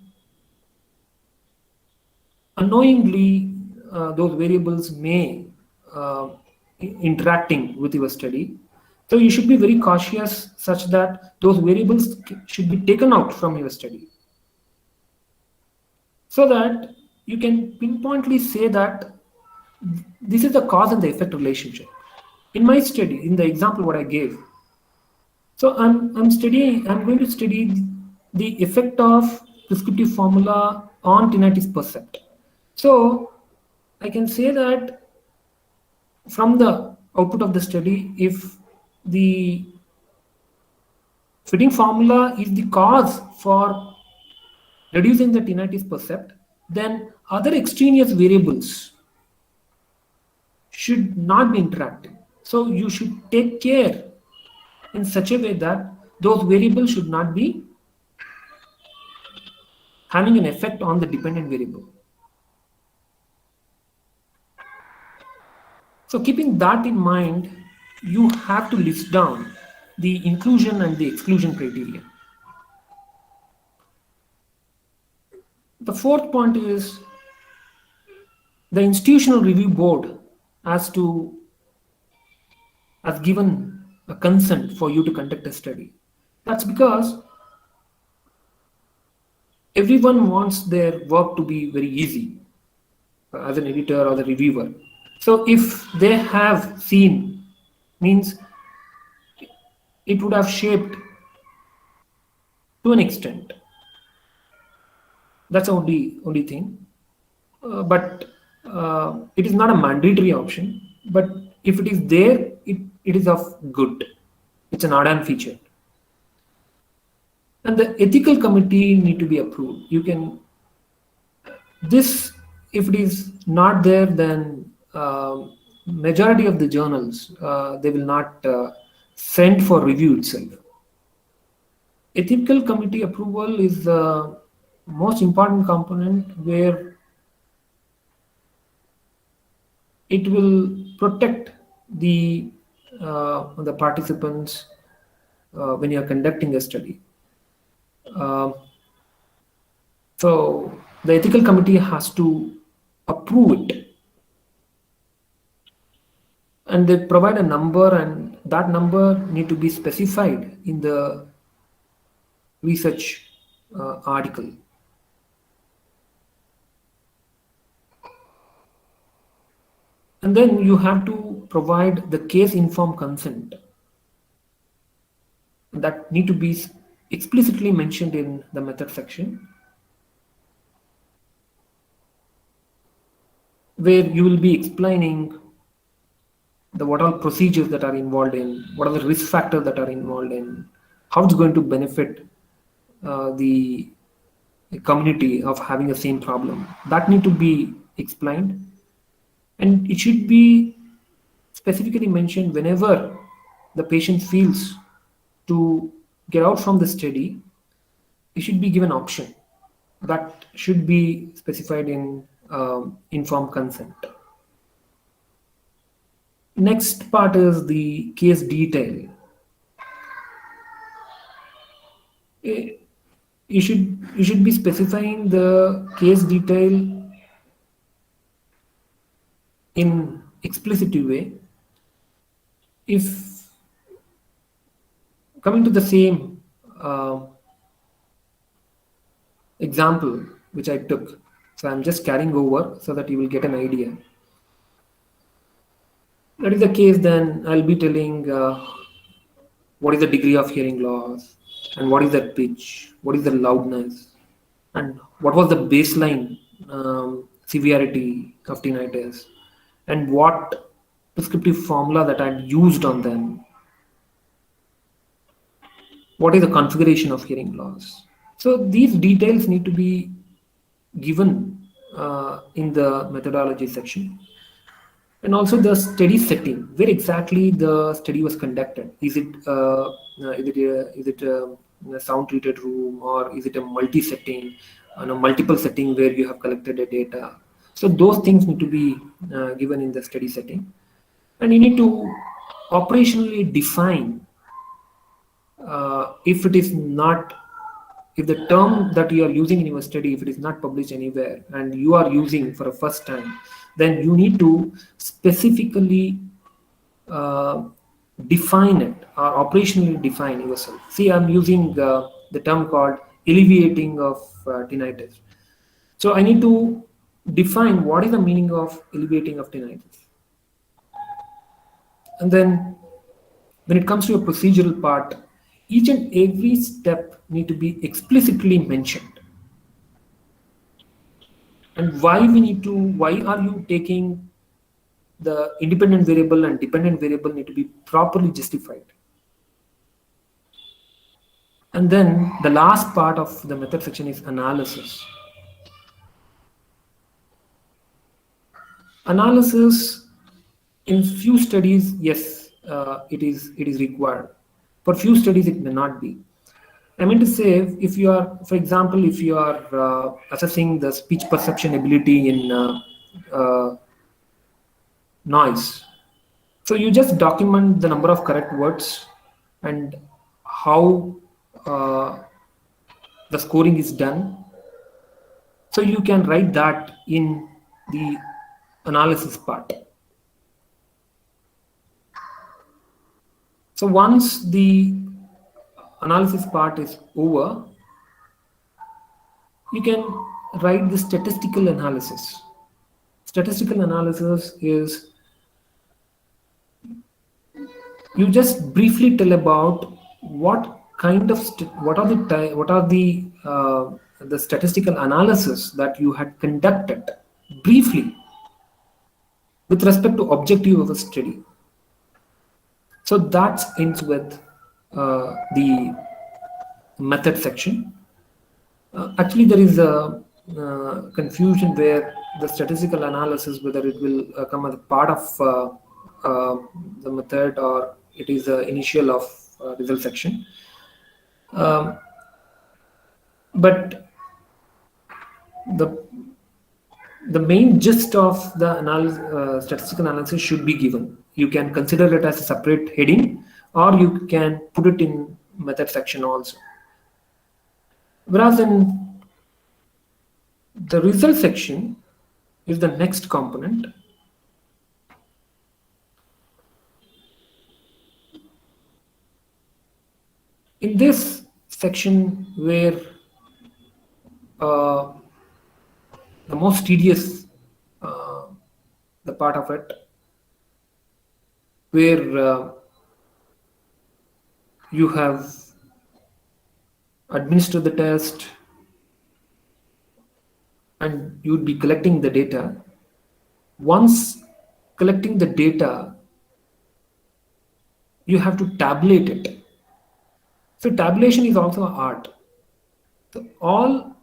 S2: unknowingly those variables may interacting with your study. So you should be very cautious such that those variables should be taken out from your study, so that you can pinpointly say that this is the cause and the effect relationship. In my study, in the example what I gave, so I'm going to study the effect of prescriptive formula on tinnitus percept. So I can say that from the output of the study, if the fitting formula is the cause for reducing the tinnitus percept, then other extraneous variables should not be interacting. So you should take care in such a way that those variables should not be having an effect on the dependent variable. So keeping that in mind, you have to list down the inclusion and the exclusion criteria. The fourth point is the institutional review board has given a consent for you to conduct a study. That's because everyone wants their work to be very easy as an editor or the reviewer. So if they have seen, means it would have shaped to an extent. That's the only thing. But it is not a mandatory option. But if it is there, it is of good. It's an add-on feature. And the ethical committee need to be approved. You can this if it is not there, then majority of the journals they will not send for review itself. Ethical committee approval is the most important component where it will protect the participants when you are conducting a study. So the ethical committee has to approve it, and they provide a number, and that number need to be specified in the research article. And then you have to provide the case informed consent that need to be explicitly mentioned in the method section, where you will be explaining what all procedures that are involved in, what are the risk factors that are involved in, how it's going to benefit the community of having the same problem. That need to be explained, and it should be specifically mentioned whenever the patient feels to get out from the study. It should be given option that should be specified in informed consent. Next part is the case detail. You should be specifying the case detail in explicit way. If coming to the same example which I took, so I'm just carrying over so that you will get an idea. That is the case, then I'll be telling what is the degree of hearing loss, and what is the pitch, what is the loudness, and what was the baseline severity of tinnitus, and what prescriptive formula that I used on them, what is the configuration of hearing loss. So these details need to be given in the methodology section. And also the study setting, where exactly the study was conducted. Is it a sound treated room, or is it a multi-setting, multiple setting where you have collected the data? So those things need to be given in the study setting, and you need to operationally define if the term that you are using in your study, if it is not published anywhere and you are using for the first time, then you need to specifically define it or operationally define yourself. See, I'm using the term called alleviating of tinnitus. So I need to define what is the meaning of elevating of tinnitus. And then when it comes to a procedural part, each and every step need to be explicitly mentioned. And why are you taking the independent variable and dependent variable need to be properly justified. And then the last part of the method section is analysis. Analysis in few studies, yes, it is required. For few studies, it may not be. I mean to say, if you are, for example, if you are assessing the speech perception ability in noise, so you just document the number of correct words and how the scoring is done. So you can write that in the analysis part. So once the analysis part is over, you can write the statistical analysis. Statistical analysis is you just briefly tell about what kind of what are the statistical analysis that you had conducted briefly with respect to objective of a study. So that ends with the method section. Actually, there is a confusion where the statistical analysis, whether it will come as a part of the method or it is the initial of result section. But the main gist of the statistical analysis should be given. You can consider it as a separate heading, or you can put it in method section also. Whereas in the result section is the next component. In this section, where the most tedious the part of it, where you have administered the test and you would be collecting the data. Once collecting the data, you have to tabulate it. So tabulation is also an art. So all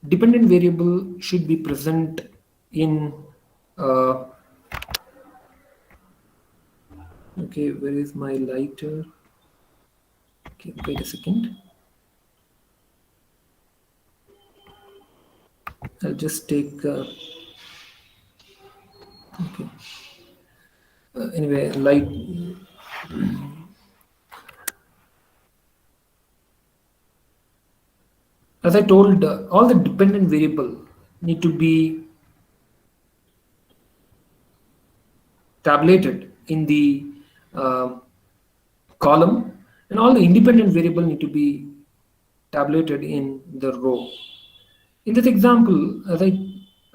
S2: dependent variable should be present in okay, where is my lighter? Okay, wait a second. I'll just take okay. Anyway, light. As I told, all the dependent variable need to be tabulated in the column, and all the independent variable need to be tabulated in the row. In this example, as I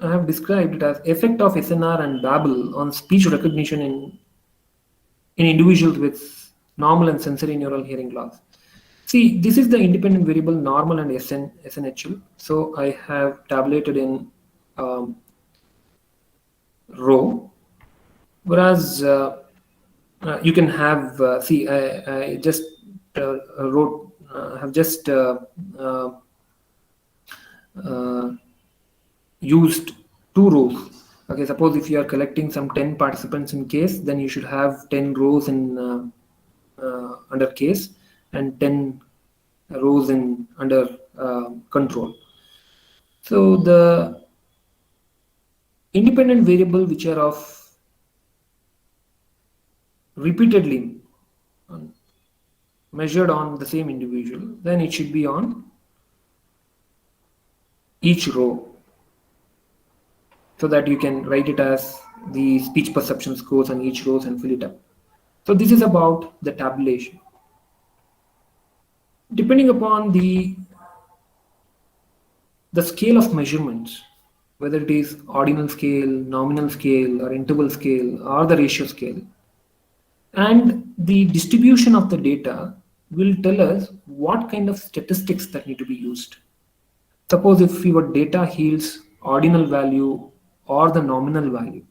S2: have described it as effect of SNR and Babel on speech recognition in individuals with normal and sensory neural hearing loss. See, this is the independent variable normal and SNHL. So I have tabulated in row, whereas you can have see I just wrote have just used two rows. Okay, suppose if you are collecting some 10 participants in case, then you should have 10 rows in under case and 10 rows in under control. So the independent variable which are of repeatedly measured on the same individual, then it should be on each row, so that you can write it as the speech perception scores on each rows and fill it up. So this is about the tabulation. Depending upon the scale of measurements, whether it is ordinal scale, nominal scale, or interval scale, or the ratio scale. And the distribution of the data will tell us what kind of statistics that need to be used. Suppose if your data yields ordinal value or the nominal value,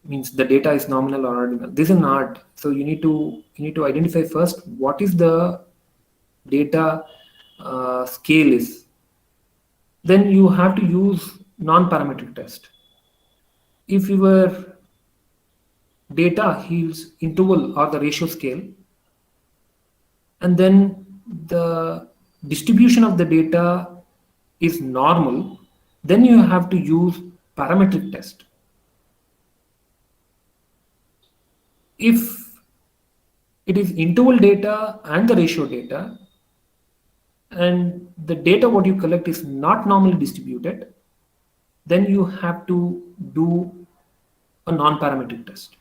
S2: means the data is nominal or ordinal. This is an art. So you need to identify first what is the data scale is. Then you have to use non-parametric test. If your data yields interval or the ratio scale, and then the distribution of the data is normal, then you have to use parametric test. If it is interval data and the ratio data, and the data what you collect is not normally distributed, then you have to do a non-parametric test.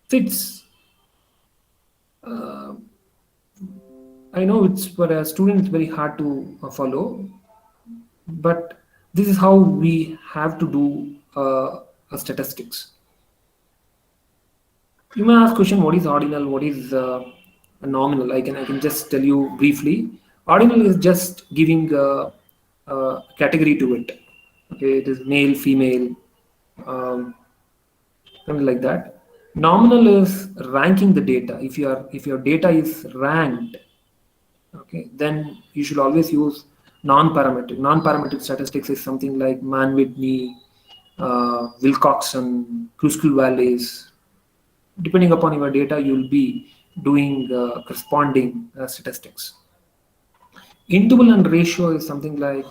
S2: So it's I know it's for a student it's very hard to follow, but this is how we have to do a statistics. You may ask question, what is ordinal, what is nominal? I can just tell you briefly. Ordinal is just giving a category to it. Okay, it is male, female, something like that. Nominal is ranking the data. If your data is ranked, okay, then you should always use non-parametric. Non-parametric statistics is something like Mann-Whitney, Wilcoxon, Kruskal Valleys. Depending upon your data, you will be doing corresponding statistics. Interval and ratio is something like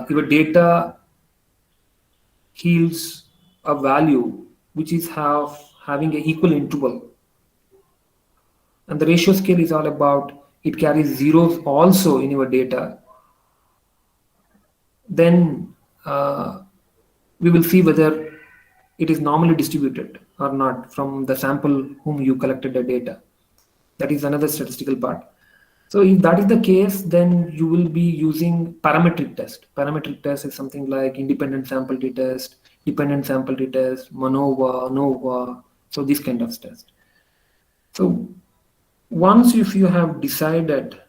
S2: your data yields a value which is having an equal interval, and the ratio scale is all about it carries zeros also in your data. Then we will see whether it is normally distributed or not from the sample whom you collected the data. That is another statistical part. So if that is the case, then you will be using parametric test. Parametric test is something like independent sample t-test, dependent sample t-test, MANOVA, ANOVA, so this kind of test. So once if you have decided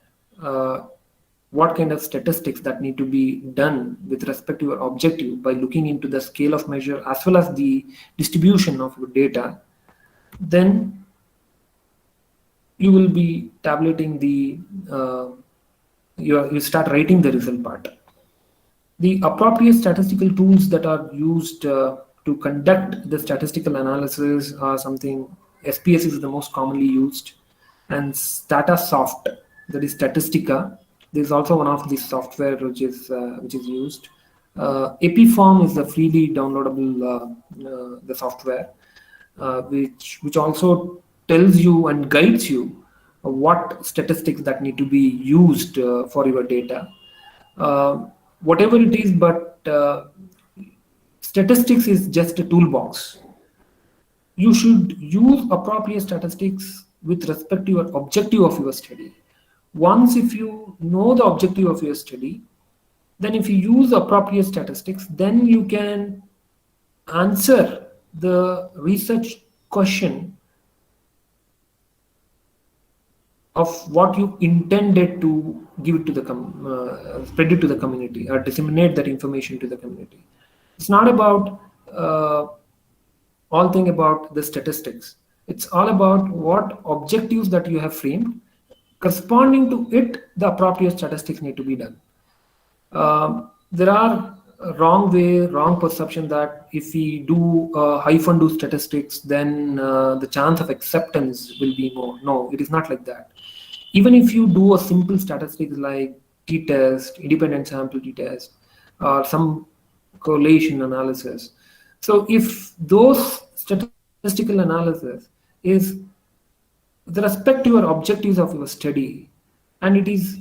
S2: what kind of statistics that need to be done with respect to your objective by looking into the scale of measure as well as the distribution of your data, then you will be tabulating the you start writing the result part. The appropriate statistical tools that are used to conduct the statistical analysis are something. SPS is the most commonly used, and Statasoft, that is Statistica. There is also one of these software which is used. Epiform is the freely downloadable the software, which also tells you and guides you what statistics that need to be used for your data. Whatever it is, but statistics is just a toolbox. You should use appropriate statistics with respect to your objective of your study. Once if you know the objective of your study, then if you use appropriate statistics, then you can answer the research question of what you intended to give it to the spread it to the community or disseminate that information to the community. It's not about all thing about the statistics. It's all about what objectives that you have framed. Corresponding to it, the appropriate statistics need to be done. There are wrong perception that if we do hyphen do statistics, then the chance of acceptance will be more. No, it is not like that. Even if you do a simple statistics like t-test, independent sample t-test, or some correlation analysis. So if those statistical analysis is with respect to your objectives of your study and it is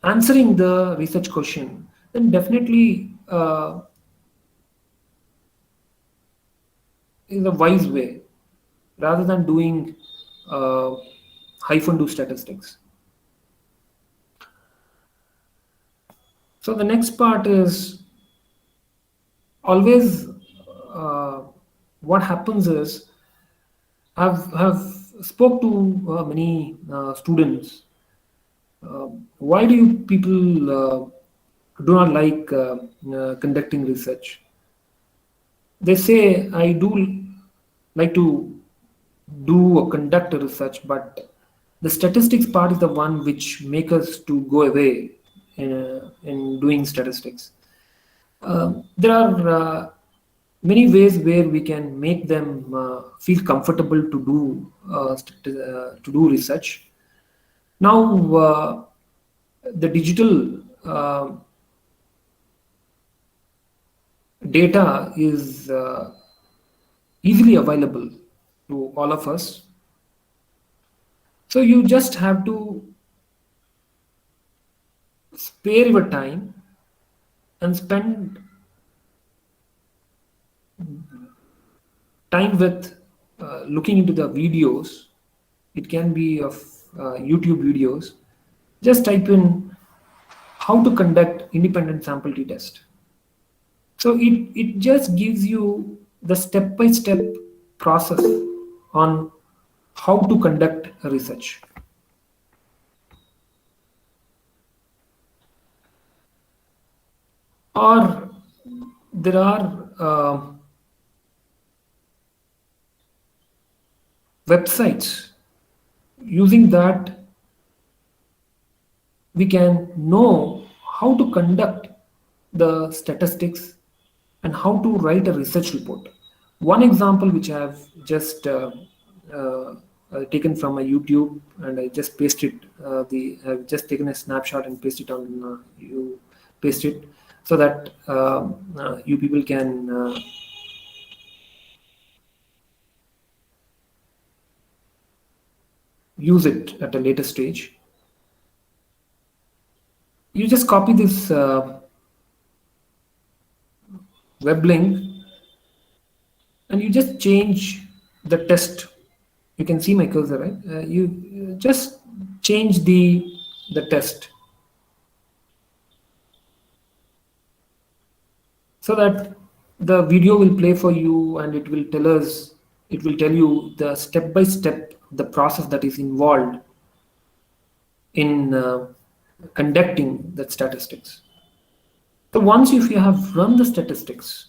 S2: answering the research question, then definitely is a wise way rather than doing hyphen do statistics. So the next part is always what happens is I've spoke to many students. Why do you people do not like conducting research? They say I do like to do or conduct a research, but the statistics part is the one which make us to go away in doing statistics. There are many ways where we can make them feel comfortable to do research. Now, the digital data is easily available to all of us. So you just have to spare your time and spend time with looking into the videos. It can be of YouTube videos. Just type in how to conduct independent sample t-test. So it just gives you the step-by-step process on how to conduct a research. Or there are websites. Using that, we can know how to conduct the statistics and how to write a research report. One example which I have just taken from my YouTube, and I just pasted I've just taken a snapshot and paste it on you paste it so that you people can use it at a later stage. You just copy this web link and you just change the test. You can see my cursor, right? You just change the test so that the video will play for you, and it will tell you the step by step the process that is involved in conducting that statistics. So once if you have run the statistics,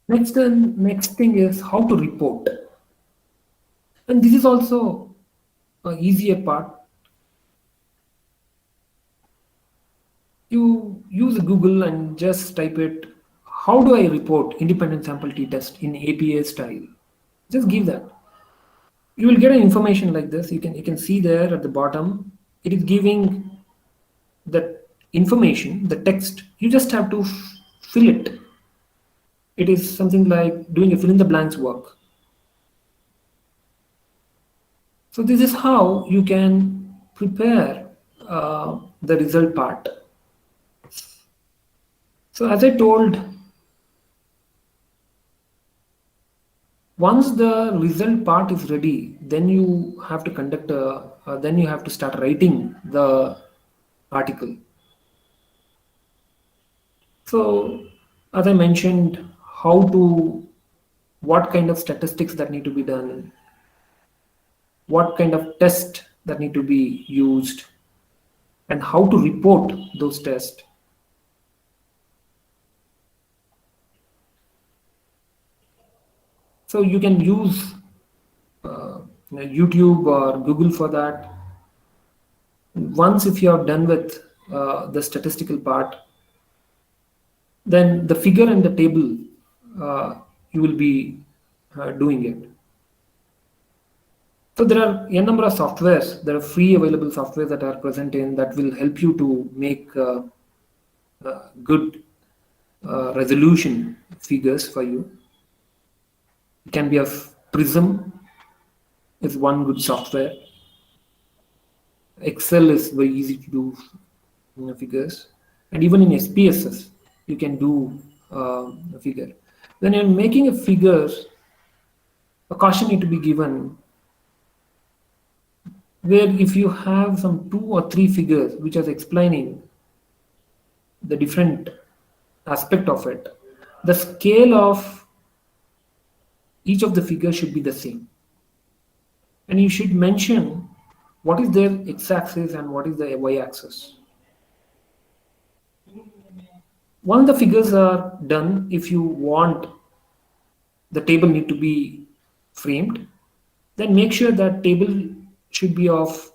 S2: next thing is how to report. And this is also an easier part. You use Google and just type it, how do I report independent sample t-test in APA style? Just give that. You will get an information like this. You can see there at the bottom, it is giving the information, the text. You just have to fill it. It is something like doing a fill in the blanks work. So this is how you can prepare the result part. So as I told, once the result part is ready, then you have to conduct then you have to start writing the article. So as I mentioned, what kind of statistics that need to be done, what kind of test that need to be used, and how to report those tests. So you can use YouTube or Google for that. Once if you are done with the statistical part, then the figure and the table, you will be doing it. So there are a number of softwares. There are free available softwares that are present that will help you to make good resolution figures for you. It can be of Prism is one good software. Excel is very easy to do figures, and even in SPSS you can do a figure. When you're making a figure, a caution need to be given, where if you have some 2 or 3 figures which is explaining the different aspect of it, the scale of each of the figures should be the same, and you should mention what is their x-axis and what is the y-axis. Once the figures are done, if you want the table need to be framed, then make sure that table should be of,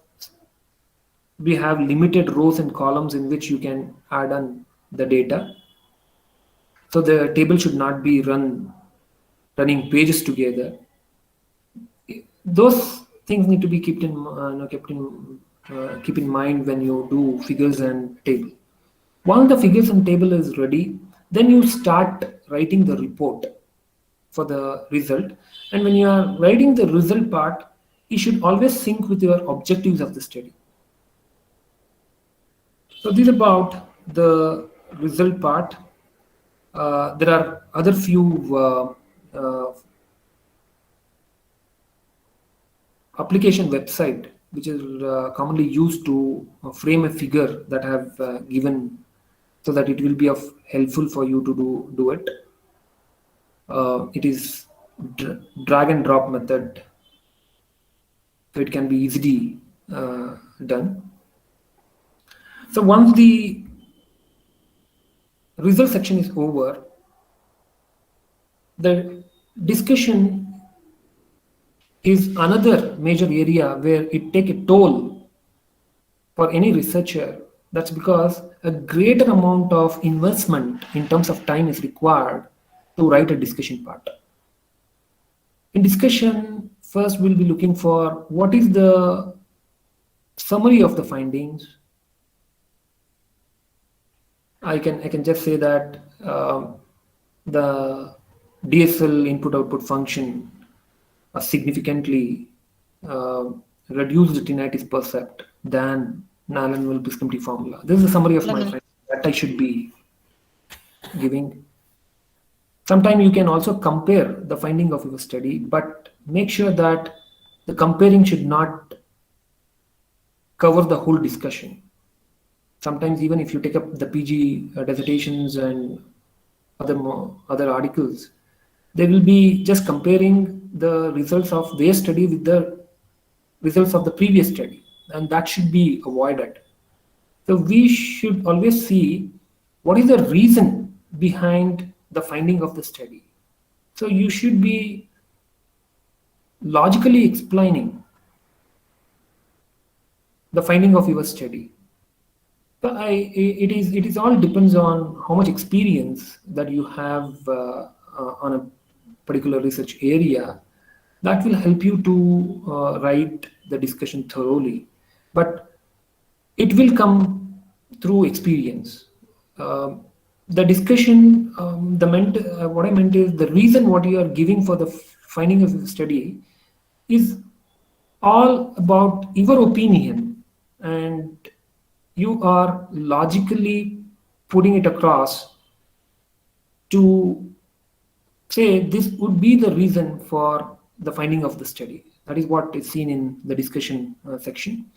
S2: we have limited rows and columns in which you can add on the data. So the table should not be running pages together. Those things need to be kept keep in mind when you do figures and table. Once the figures and table is ready, then you start writing the report for the result. And when you are writing the result part, you should always sync with your objectives of the study. So this is about the result part. There are other few application website which is commonly used to frame a figure that I have given, so that it will be of helpful for you to do it. It is drag and drop method, so it can be easily done. So once the result section is over, the discussion is another major area where it take a toll for any researcher. That's because a greater amount of investment in terms of time is required to write a discussion part. In discussion, first we'll be looking for what is the summary of the findings. I can just say that the DSL input-output function significantly reduced tinnitus percept than Allen-Willis-Piscomty formula. This is a summary of my findings that I should be giving. Sometimes you can also compare the finding of your study, but make sure that the comparing should not cover the whole discussion. Sometimes even if you take up the PG dissertations and other articles, they will be just comparing the results of their study with the results of the previous study, and that should be avoided. So we should always see what is the reason behind the finding of the study. So you should be logically explaining the finding of your study. So it is all depends on how much experience that you have on a particular research area. That will help you to write the discussion thoroughly, but it will come through experience. The discussion, what I meant is the reason what you are giving for the finding of the study is all about your opinion, and you are logically putting it across to say this would be the reason for the finding of the study. That is what is seen in the discussion section.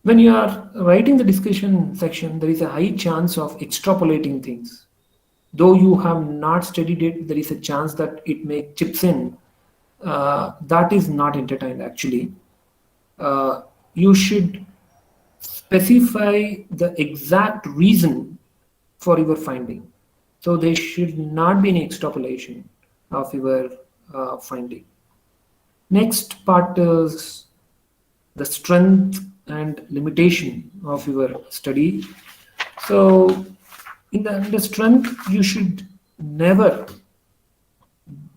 S2: When you are writing the discussion section, there is a high chance of extrapolating things. Though you have not studied it, there is a chance that it may chips in. That is not entertained actually. You should specify the exact reason for your finding. So there should not be any extrapolation of your finding. Next part is the strength and limitation of your study. So in the strength, you should never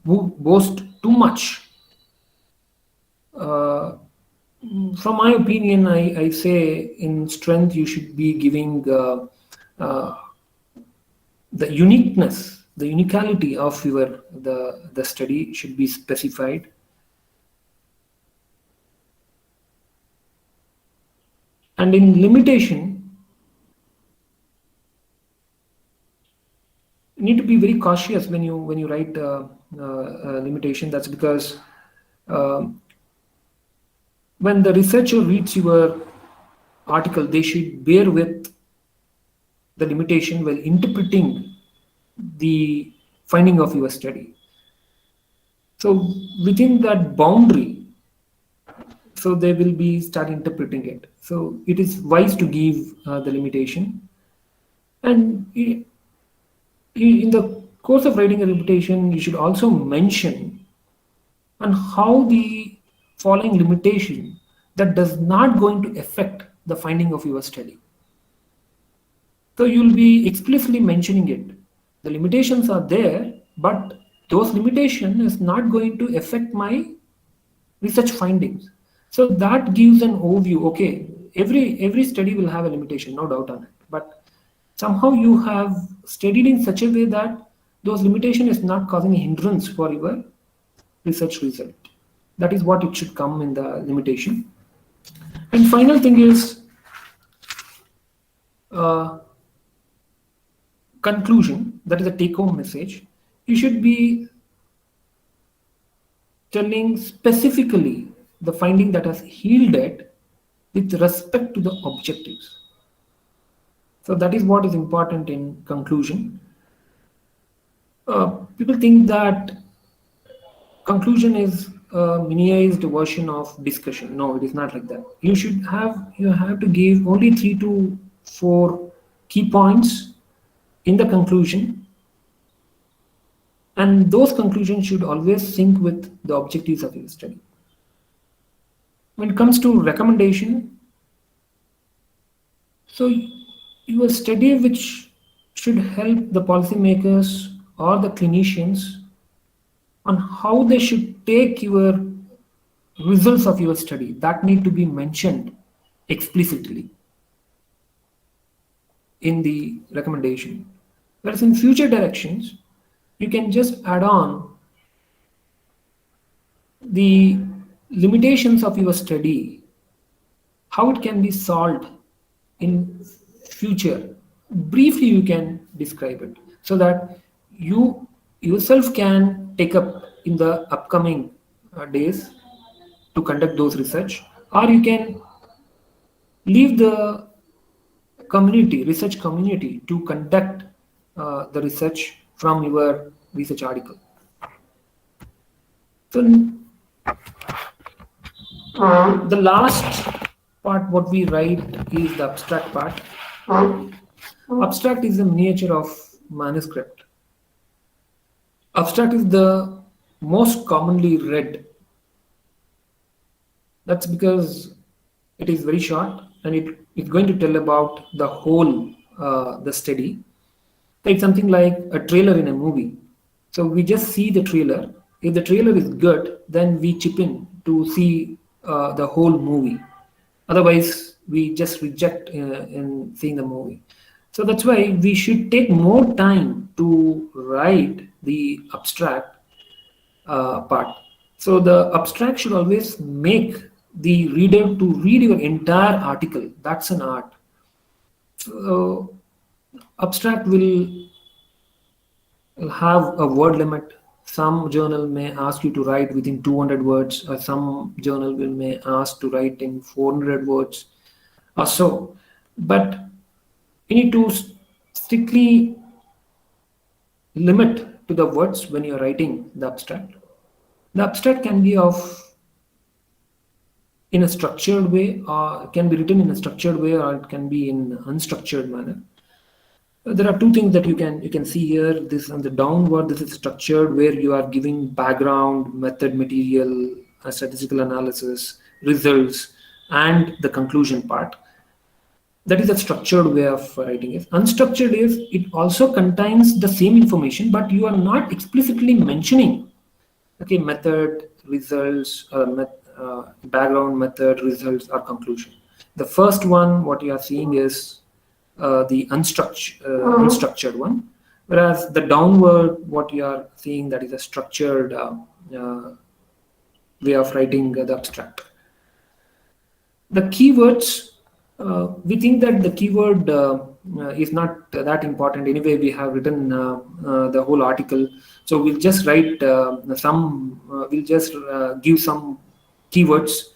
S2: boast too much. From my opinion, I say in strength you should be giving the uniqueness, the unicality of your the study should be specified. And in need to be very cautious when you write limitation. That's because when the researcher reads your article, they should bear with the limitation while interpreting the finding of your study. So within that boundary, so they will be start interpreting it. So it is wise to give the limitation. And in the course of writing a limitation, you should also mention on how the following limitation that does not going to affect the finding of your study. So you'll be explicitly mentioning it. The limitations are there, but those limitations is not going to affect my research findings. So that gives an overview. Okay, every study will have a limitation, no doubt on it. But somehow you have studied in such a way that those limitation is not causing a hindrance for your research result. That is what it should come in the limitation. And final thing is conclusion. That is a take-home message. You should be telling specifically the finding that has yielded with respect to the objectives. So that is what is important in conclusion. People think that conclusion is a miniaturized version of discussion. No, it is not like that. You have to give only 3 to 4 key points in the conclusion, and those conclusions should always sync with the objectives of your study. When it comes to recommendation, so your study which should help the policymakers or the clinicians on how they should take your results of your study, that need to be mentioned explicitly in the recommendation. Whereas in future directions, you can just add on the limitations of your study, how it can be solved in future. Briefly, you can describe it so that you yourself can take up in the upcoming days to conduct those research, or you can leave the research community to conduct the research from your research article. So the last part what we write is the abstract part. Abstract is a miniature of manuscript. Abstract is the most commonly read. That's because it is very short and it's going to tell about the whole the study. It's something like a trailer in a movie. So we just see the trailer. If the trailer is good, then we chip in to see the whole movie. Otherwise, we just reject in seeing the movie. So that's why we should take more time to write the abstract part. So the abstract should always make the reader to read your entire article. That's an art. So abstract will have a word limit. Some journal may ask you to write within 200 words, or some journal may ask to write in 400 words or so. But you need to strictly limit to the words when you're writing the abstract. The abstract can be in a structured way, or can be written in a structured way, or it can be in unstructured manner. There are two things that you can see here. This on the downward, this is structured, where you are giving background, method, material, statistical analysis, results, and the conclusion part. That is a structured way of writing it. Unstructured is it also contains the same information, but you are not explicitly mentioning, okay, method, results, background, method, results, or conclusion. The first one, what you are seeing is the unstructured one, whereas the downward, what you are seeing, that is a structured way of writing the abstract. The keywords, we think that the keyword is not that important. Anyway, we have written the whole article, so we'll just write we'll just give some keywords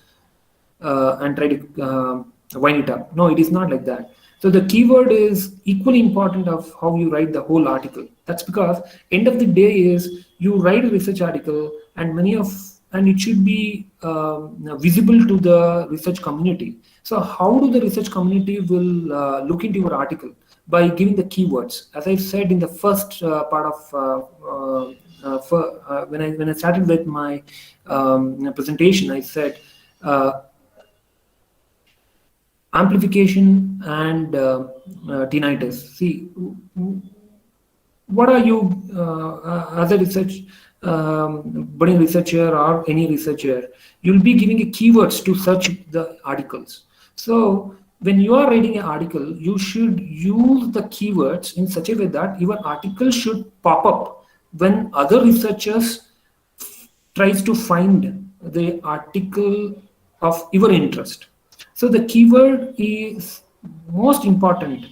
S2: and try to wind it up. No, it is not like that. So the keyword is equally important of how you write the whole article. That's because end of the day is you write a research article, and it should be visible to the research community. So how do the research community will look into your article? By giving the keywords. As I said in the first part of when I started with my presentation, I said amplification and tinnitus. See, what are you as a research budding researcher or any researcher? You'll be giving a keywords to search the articles. So when you are writing an article, you should use the keywords in such a way that your article should pop up when other researchers tries to find the article of your interest. So the keyword is most important.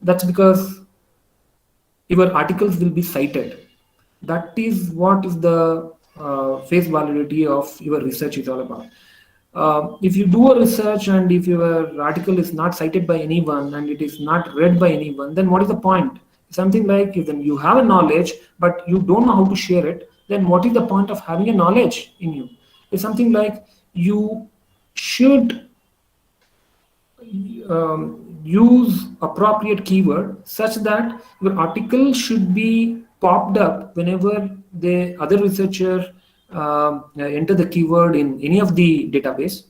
S2: That's because your articles will be cited. That is what is the face validity of your research is all about. If you do a research and if your article is not cited by anyone and it is not read by anyone, then what is the point? Something like if then you have a knowledge but you don't know how to share it, then what is the point of having a knowledge in you? It's something like you should use appropriate keyword such that your article should be popped up whenever the other researcher enter the keyword in any of the database.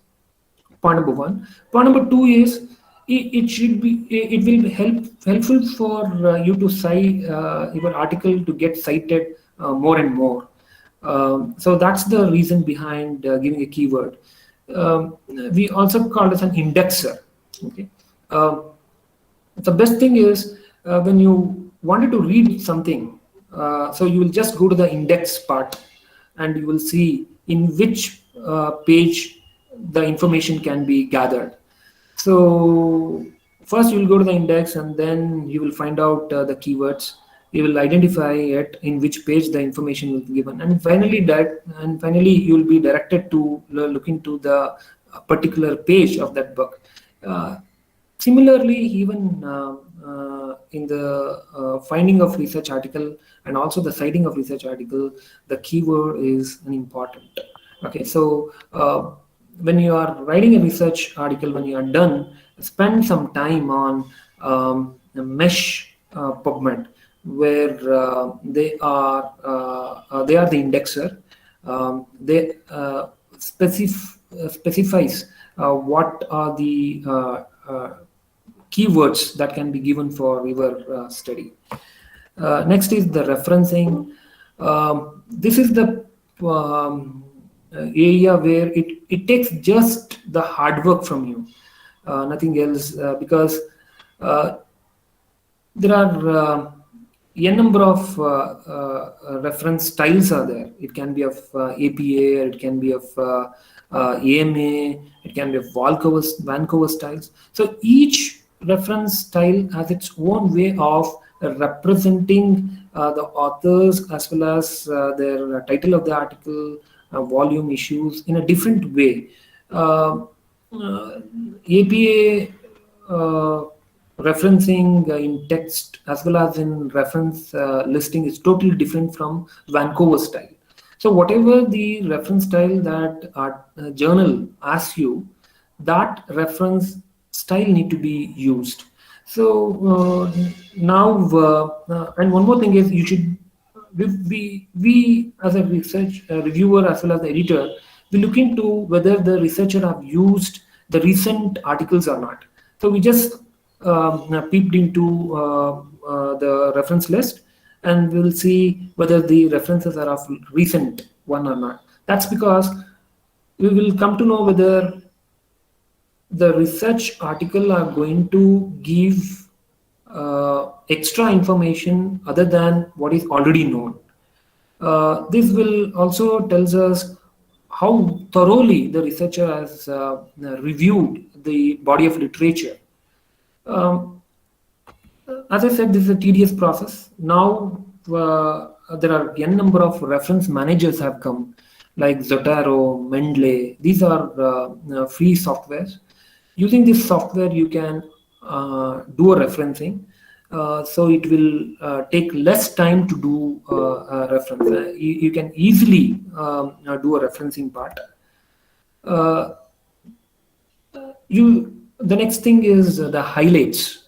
S2: Point number one. Point number two is it will be helpful for you to cite your article to get cited more and more. So that's the reason behind giving a keyword. We also call it an indexer. Okay. The best thing is when you wanted to read something, so you will just go to the index part and you will see in which page the information can be gathered. So first you will go to the index and then you will find out the keywords. You will identify it in which page the information will be given, and finally you will be directed to look into the particular page of that book. Similarly, even in the finding of research article and also the citing of research article, the keyword is an important. Okay, so when you are writing a research article, when you are done, spend some time on the mesh PubMed, where they are the indexer. They specifies what are the keywords that can be given for your study. Next is the referencing. This is the area where it takes just the hard work from you, nothing else, because there are a number of reference styles are there. It can be of APA, it can be of AMA, it can be of Vancouver styles. So each reference style has its own way of representing the authors as well as their title of the article, volume, issues in a different way. APA referencing in text as well as in reference listing is totally different from Vancouver style. So whatever the reference style that our journal asks you, that reference style need to be used. So now, and one more thing is you should, we as a research reviewer as well as the editor, we look into whether the researcher have used the recent articles or not. So we just peeped into the reference list and we'll see whether the references are of recent one or not. That's because we will come to know whether the research article are going to give extra information other than what is already known. This will also tells us how thoroughly the researcher has reviewed the body of literature. Um, as I said, this is a tedious process. Now there are n number of reference managers have come, like Zotero, Mendeley. These are free softwares. Using this software, you can do a referencing. So it will take less time to do a reference. You can easily do a referencing part. Uh, you the next thing is the highlights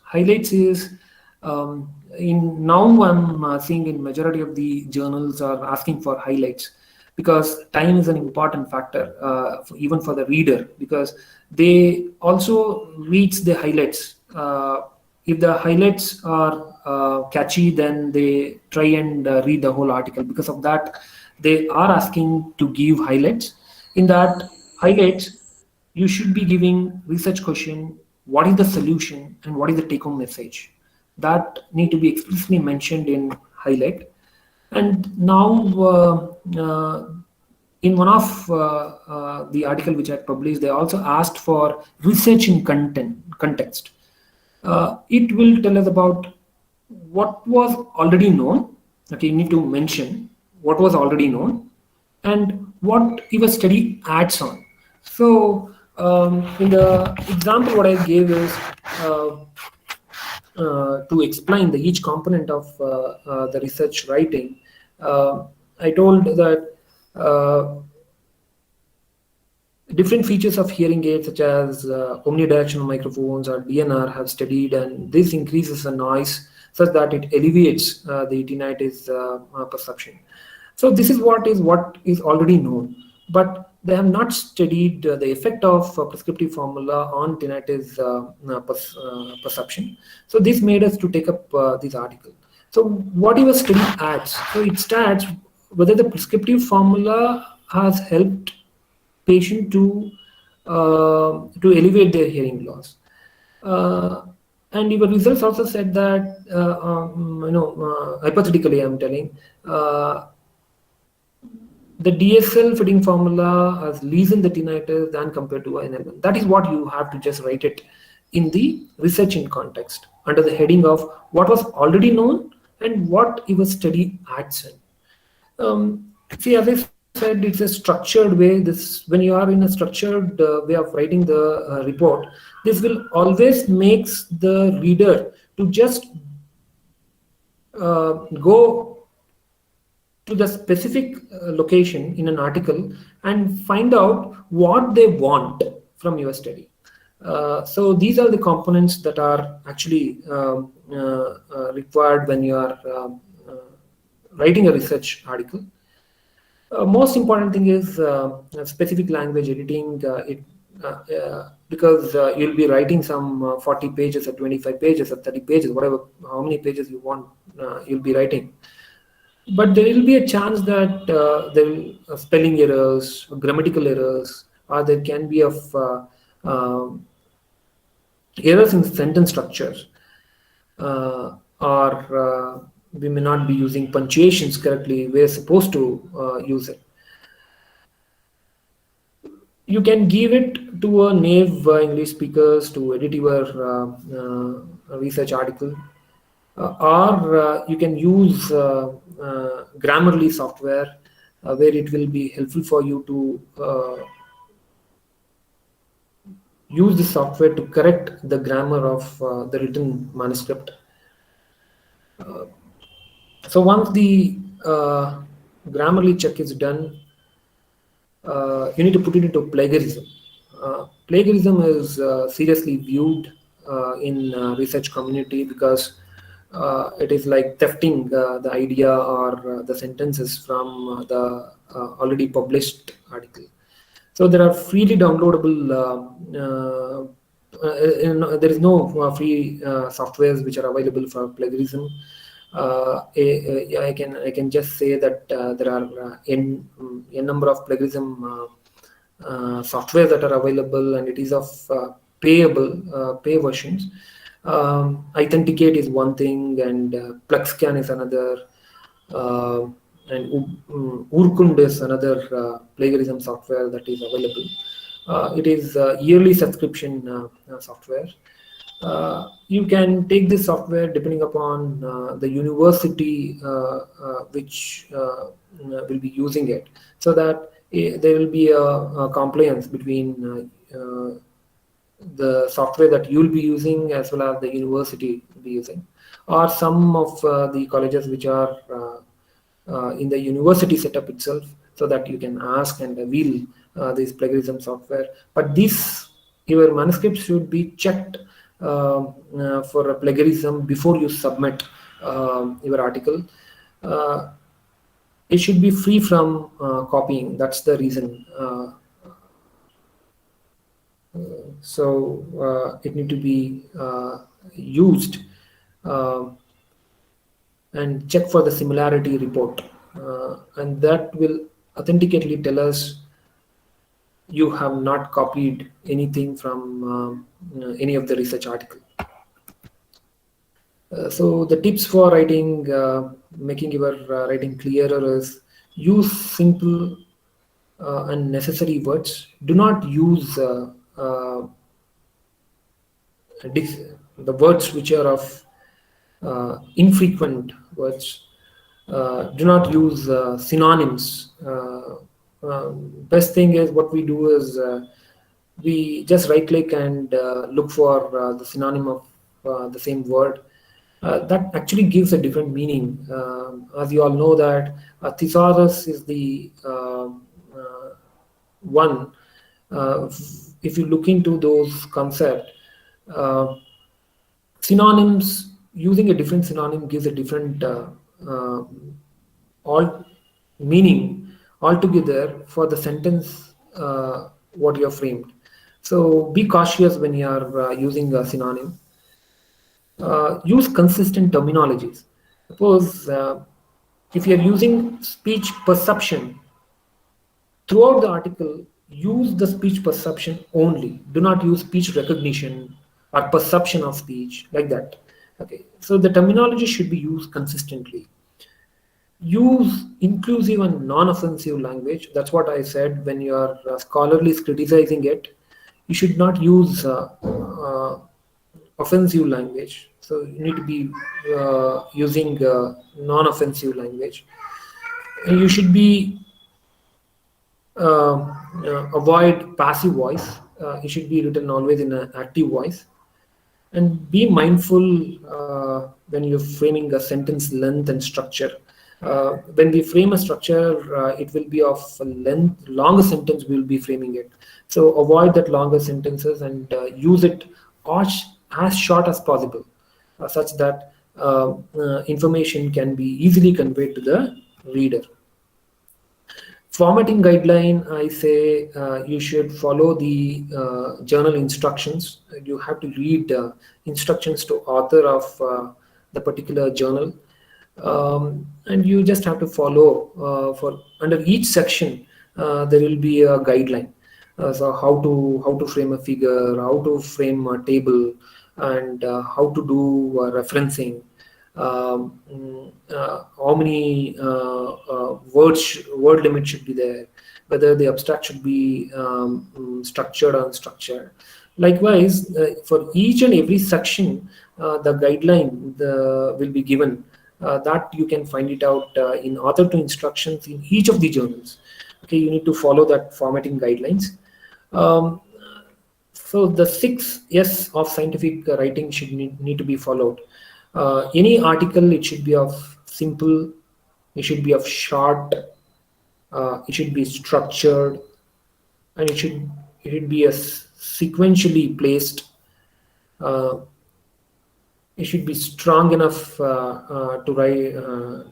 S2: is in now I'm seeing in majority of the journals are asking for highlights, because time is an important factor even for the reader, because they also reads the highlights. If the highlights are catchy, then they try and read the whole article. Because of that, they are asking to give highlights. In that highlights, you should be giving research question, what is the solution, and what is the take home message. That need to be explicitly mentioned in highlight. And now in one of the article which I published, they also asked for research in context. It will tell us about what was already known. Okay, you need to mention what was already known and what your study adds on. So in the example what I gave is uh, to explain the each component of the research writing. I told that different features of hearing aids such as omnidirectional microphones or DNR have studied, and this increases the noise such that it alleviates the tinnitus perception. So this is what is already known, but they have not studied the effect of prescriptive formula on tinnitus perception. So this made us to take up this article. So what your study adds? So it adds whether the prescriptive formula has helped patient to elevate their hearing loss. And your results also said that hypothetically I'm telling the DSL fitting formula has lesened the tinnitus than compared to NL1. That is what you have to just write it in the research in context under the heading of what was already known and what your study adds in. See, as I said, it's a structured way. This, when you are in a structured way of writing the report, this will always makes the reader to just go to the specific location in an article and find out what they want from your study. So these are the components that are actually required when you are writing a research article. Most important thing is specific language editing. Because you'll be writing some 40 pages or 25 pages or 30 pages, whatever, how many pages you want, you'll be writing. But there will be a chance that there will spelling errors, grammatical errors, or there can be of errors in sentence structure, or we may not be using punctuations correctly. We're supposed to use it. You can give it to a native English speakers to edit your research article, or you can use Grammarly software where it will be helpful for you to use the software to correct the grammar of the written manuscript. So once the Grammarly check is done, you need to put it into plagiarism. Plagiarism is seriously viewed in research community, because it is like thefting the idea or the sentences from the already published article. So there are freely downloadable. There is no free softwares which are available for plagiarism. I can just say that there are n number of plagiarism software that are available, and it is of pay versions. Authenticate is one thing, and PlugScan is another, and Urkund is another plagiarism software that is available. It is yearly subscription software. You can take this software depending upon the university which will be using it, so that there will be a compliance between the software that you'll be using as well as the university will be using, or some of the colleges which are in the university setup itself, so that you can ask and reveal this plagiarism software. But this, your manuscript should be checked for plagiarism before you submit your article. It should be free from copying. That's the reason. So it need to be used and check for the similarity report, and that will authenticately tell us you have not copied anything from any of the research article. So the tips for writing, making your writing clearer is use simple and necessary words. Do not use the words which are of infrequent words. Do not use synonyms. Best thing is, what we do is we just right click and look for the synonym of the same word. That actually gives a different meaning. As you all know that thesaurus is the one. If you look into those concepts, synonyms, using a different synonym gives a different all meaning altogether for the sentence what you have framed. So be cautious when you are using a synonym. Use consistent terminologies. Suppose if you are using speech perception throughout the article, use the speech perception only. Do not use speech recognition or perception of speech, like that. Okay, so the terminology should be used consistently. Use inclusive and non-offensive language. That's what I said. When your scholarly is criticizing it, you should not use offensive language. So you need to be using non-offensive language. And you should be avoid passive voice. It should be written always in an active voice. And be mindful when you're framing a sentence length and structure. When we frame a structure, it will be of length, longer sentence we will be framing it. So avoid that longer sentences and use it as short as possible, such that information can be easily conveyed to the reader. Formatting guideline, I say you should follow the journal instructions. You have to read instructions to author of the particular journal, and you just have to follow for under each section. There will be a guideline. So how to frame a figure, how to frame a table, and how to do referencing. How many word limit should be there, whether the abstract should be structured or unstructured. Likewise, for each and every section, the guideline will be given. That you can find it out in author to instructions in each of the journals. Okay, you need to follow that formatting guidelines. So the 6 S of scientific writing should need to be followed. Any article, it should be of simple, it should be of short, it should be structured, and it should be sequentially placed. It should be strong enough to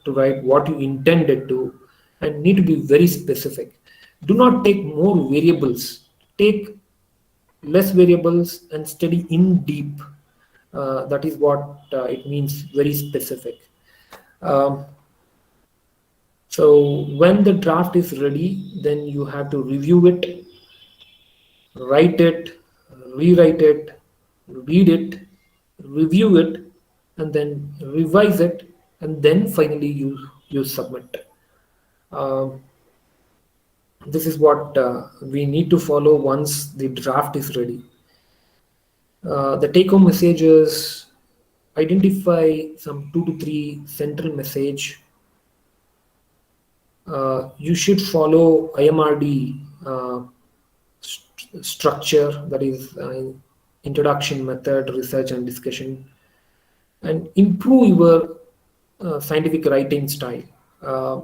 S2: write what you intended to, and need to be very specific. Do not take more variables. Take less variables and study in deep. That is what it means, very specific. So when the draft is ready, then you have to review it, write it, rewrite it, read it, review it, and then revise it, and then finally you submit. This is what we need to follow once the draft is ready. The take-home messages identify some 2 to 3 central message. You should follow IMRD structure, that is introduction, method, research, and discussion, and improve your scientific writing style. Uh,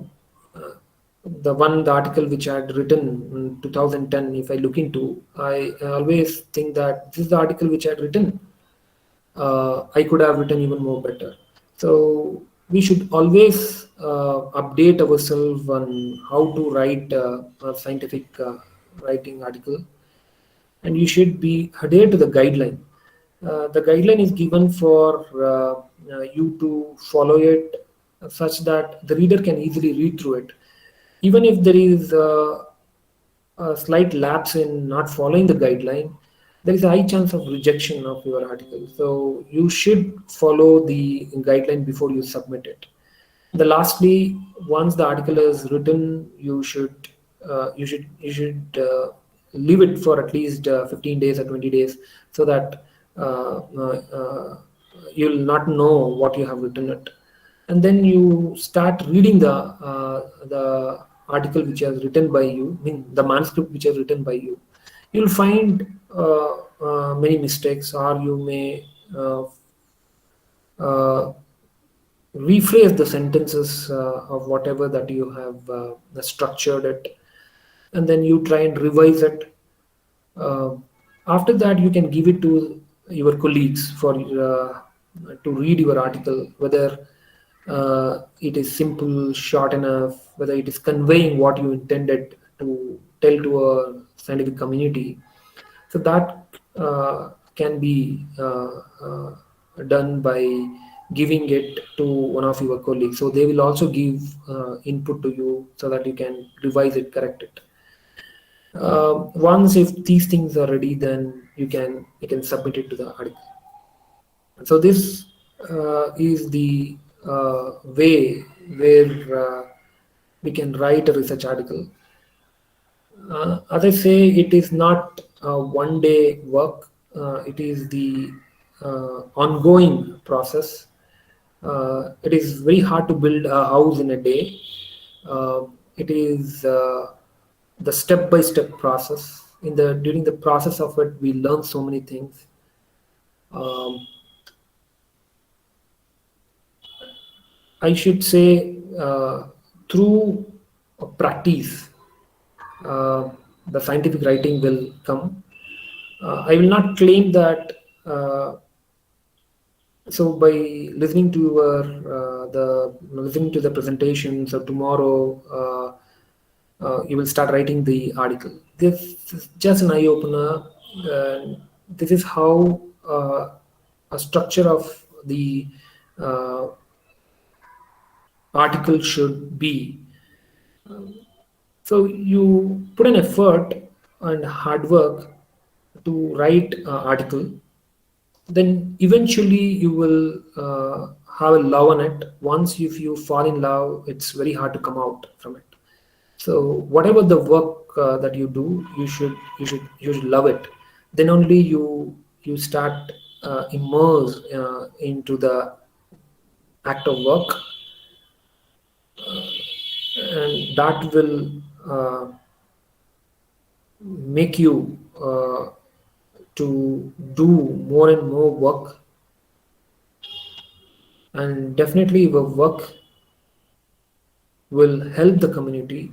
S2: uh, the article which I had written in 2010, if I look into, I always think that this is the article which I had written. I could have written even more better. So we should always update ourselves on how to write a scientific writing article, and you should be adhere to the guideline. The guideline is given for you to follow it such that the reader can easily read through it. Even if there is a slight lapse in not following the guideline, there is a high chance of rejection of your article. So you should follow the guideline before you submit it. The lastly, once the article is written, you should leave it for at least 15 days or 20 days, so that uh, uh, uh, you'll not know what you have written it, and then you start reading the article which is written by you, I mean the manuscript which is written by you. You'll find many mistakes, or you may uh, rephrase the sentences of whatever that you have structured it, and then you try and revise it. uh, After that, you can give it to your colleagues for to read your article, whether it is simple, short enough, whether it is conveying what you intended to tell to a scientific community. So that can be done by giving it to one of your colleagues. So they will also give input to you so that you can revise it, correct it. Once if these things are ready, then you can submit it to the article. So this is the way where we can write a research article. As I say, it is not a one-day work. It is the ongoing process. It is very hard to build a house in a day. Uh, it is the step-by-step process. During the process of it, we learn so many things. Um, I should say through practice, uh, the scientific writing will come. I will not claim that. So by listening to your listening to the presentation, so tomorrow you will start writing the article. This is just an eye opener. This is how a structure of the uh, article should be. So you put an effort and hard work to write an article, then eventually you will have a love on it. Once if you fall in love, it's very hard to come out from it. So whatever the work that you do, you should love it. Then only you start immerse into the act of work, and that will uh, make you to do more and more work, and definitely your work will help the community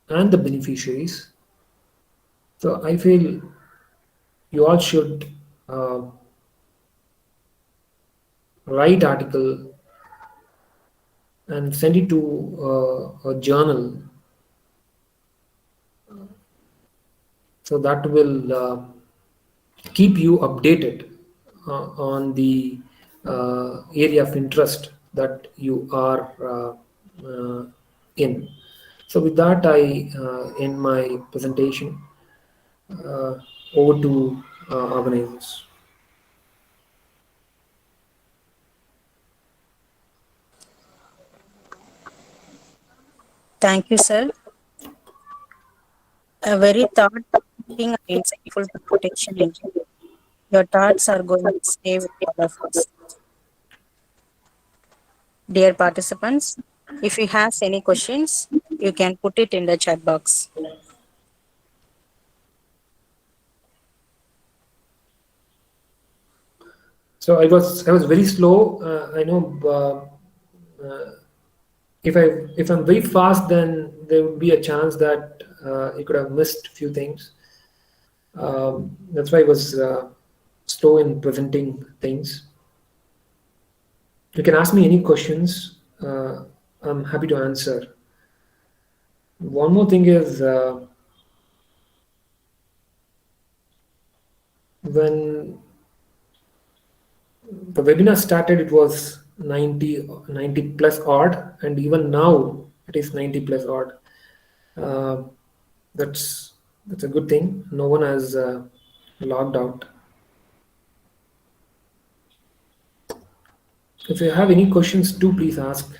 S2: and the beneficiaries. So I feel you all should uh, write article and send it to a journal, so that will keep you updated on the area of interest that you are in. So with that, I end my presentation. Over to organizers.
S7: Thank you, sir. A very thought-provoking and insightful presentation. Your thoughts are going to stay with all of us. Dear participants, if you have any questions, you can put it in the chat box.
S2: So I was very slow. I know if I'm very fast, then there would be a chance that you could have missed a few things. That's why I was slow in presenting things. You can ask me any questions. I'm happy to answer. One more thing is when the webinar started, it was 90 plus odd, and even now it is 90 plus odd. Uh, that's a good thing. No one has logged out. If you have any questions, do please ask.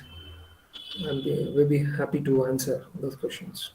S2: We'll be happy to answer those questions.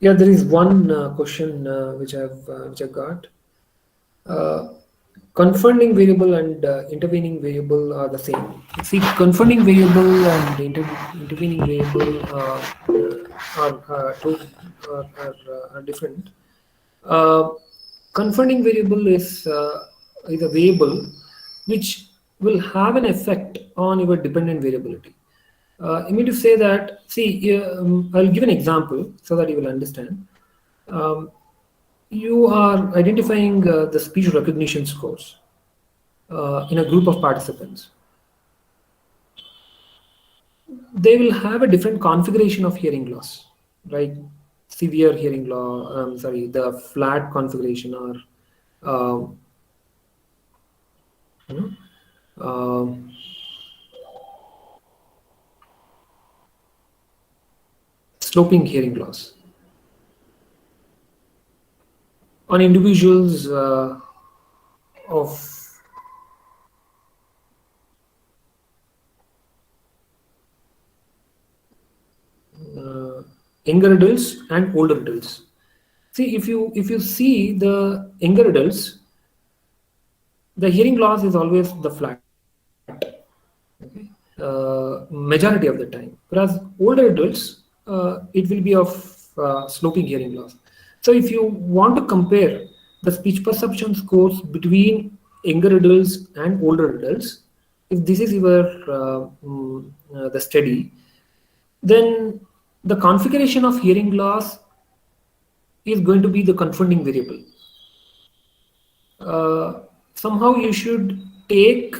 S2: Yeah, there is one question which I got. Confounding variable and intervening variable are the same. See, confounding variable and intervening variable are different. Confounding variable is a variable which will have an effect on your dependent variability. I mean to say that, see, I'll give an example so that you will understand. You are identifying the speech recognition scores in a group of participants. They will have a different configuration of hearing loss, right? Severe hearing loss, the flat configuration, or sloping hearing loss. On individuals of younger adults and older adults. See, if you see the younger adults, the hearing loss is always the flat, okay? Majority of the time. Whereas older adults, it will be of sloping hearing loss. So if you want to compare the speech perception scores between younger adults and older adults, if this is your the study, then the configuration of hearing loss is going to be the confounding variable. Somehow you should take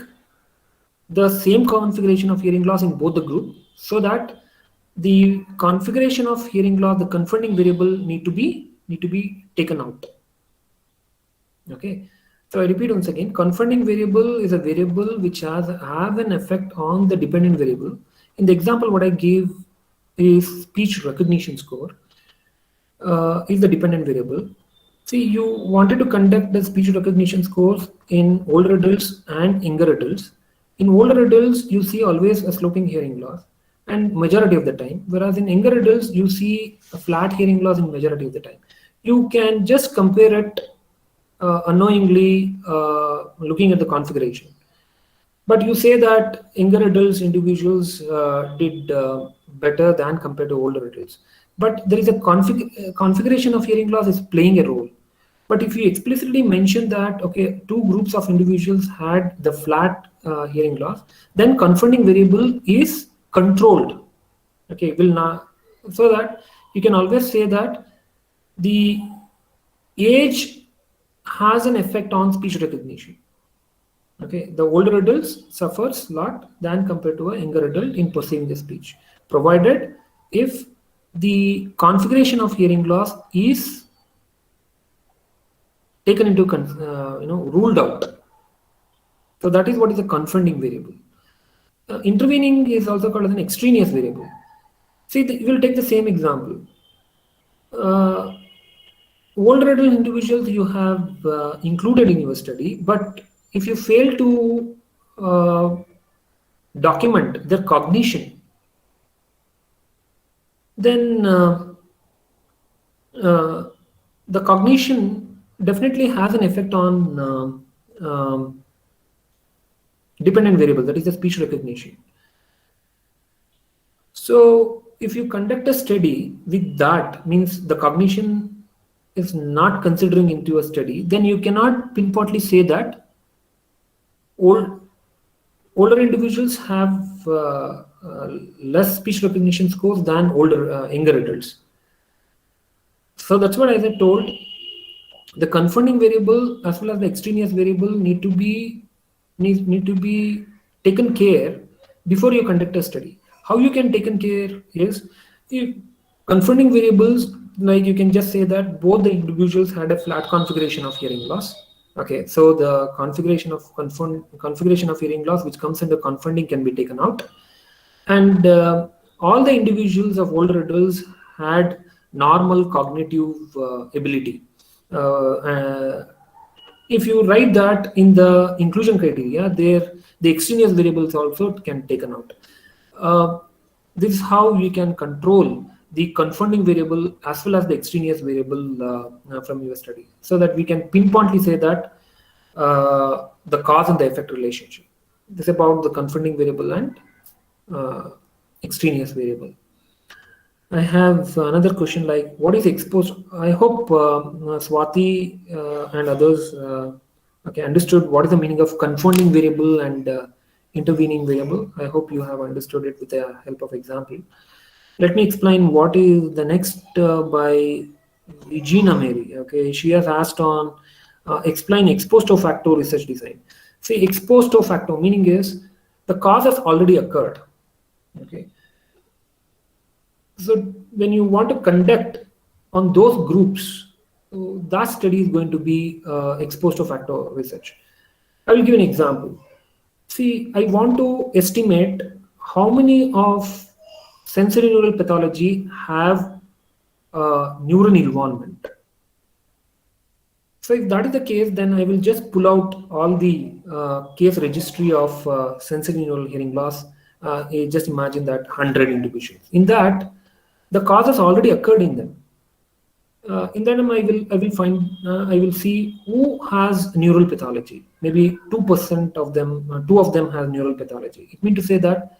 S2: the same configuration of hearing loss in both the group, so that the configuration of hearing loss, the confounding variable, need to be taken out. Okay, so I repeat once again, confounding variable is a variable which have an effect on the dependent variable. In the example what I gave is speech recognition score is the dependent variable. See, you wanted to conduct the speech recognition scores in older adults and younger adults. In older adults, you see always a sloping hearing loss, and majority of the time, whereas in younger adults, you see a flat hearing loss in majority of the time. You can just compare it unknowingly looking at the configuration. But you say that younger adults individuals did better than compared to older adults. But there is a configuration of hearing loss is playing a role. But if you explicitly mention that, okay, two groups of individuals had the flat hearing loss, then confounding variable is controlled. Okay, will not, so that you can always say that the age has an effect on speech recognition. Okay, the older adults suffers a lot than compared to a younger adult in perceiving the speech, provided if the configuration of hearing loss is taken into ruled out. So that is what is a confounding variable. Intervening is also called as an extraneous variable. See, we will take the same example. Older adult individuals you have included in your study, but if you fail to document their cognition, then the cognition definitely has an effect on dependent variable, that is the speech recognition. So if you conduct a study with that, means the cognition is not considering into a study, then you cannot pinpointly say that older individuals have less speech recognition scores than younger adults. So that's what, as I told, the confounding variable as well as the extraneous variable need to be taken care before you conduct a study. How you can taken care is, if confounding variables, like you can just say that both the individuals had a flat configuration of hearing loss. Okay, so the configuration of hearing loss which comes under confounding can be taken out, and all the individuals of older adults had normal cognitive ability. If you write that in the inclusion criteria, the extraneous variables also can taken out. This is how we can control the confounding variable as well as the extraneous variable from your study, so that we can pinpointly say that the cause and the effect relationship. This is about the confounding variable and extraneous variable. I have another question, like what is exposed? I hope Swati and others understood what is the meaning of confounding variable and intervening variable. I hope you have understood it with the help of example. Let me explain what is the next by Regina Mary. Okay, she has asked on explain ex post facto research design. See, ex post facto meaning is the cause has already occurred. Okay, so when you want to conduct on those groups, that study is going to be ex post facto research. I will give an example. See, I want to estimate how many of sensory neural pathology have neuron involvement. So if that is the case, then I will just pull out all the case registry of sensory neural hearing loss. Just imagine that 100 individuals. In that, the cause has already occurred in them. In that, I will see who has neural pathology. Maybe 2% of them, two of them have neural pathology. It means to say that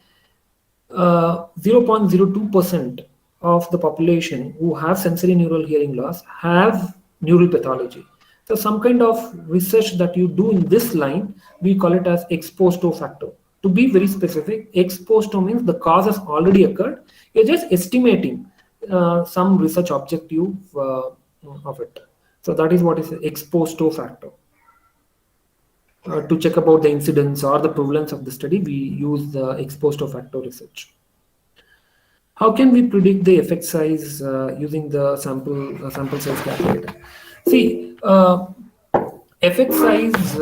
S2: 0.02% of the population who have sensory neural hearing loss have neural pathology. So some kind of research that you do in this line, we call it as ex post facto. To be very specific, ex post means the cause has already occurred. You're just estimating some research objective of it. So that is what is ex post facto. To check about the incidence or the prevalence of the study, we use the ex post facto research. How can we predict the effect size using the sample size calculator? See, effect size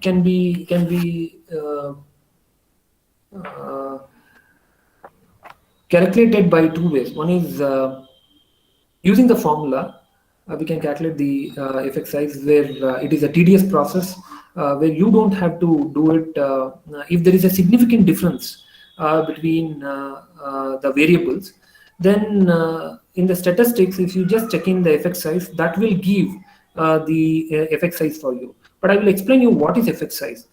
S2: can be calculated by two ways. One is using the formula. We can calculate the effect size where it is a tedious process where you don't have to do it if there is a significant difference between the variables. Then in the statistics, if you just check in the effect size, that will give the effect size for you. But I will explain you what is effect size.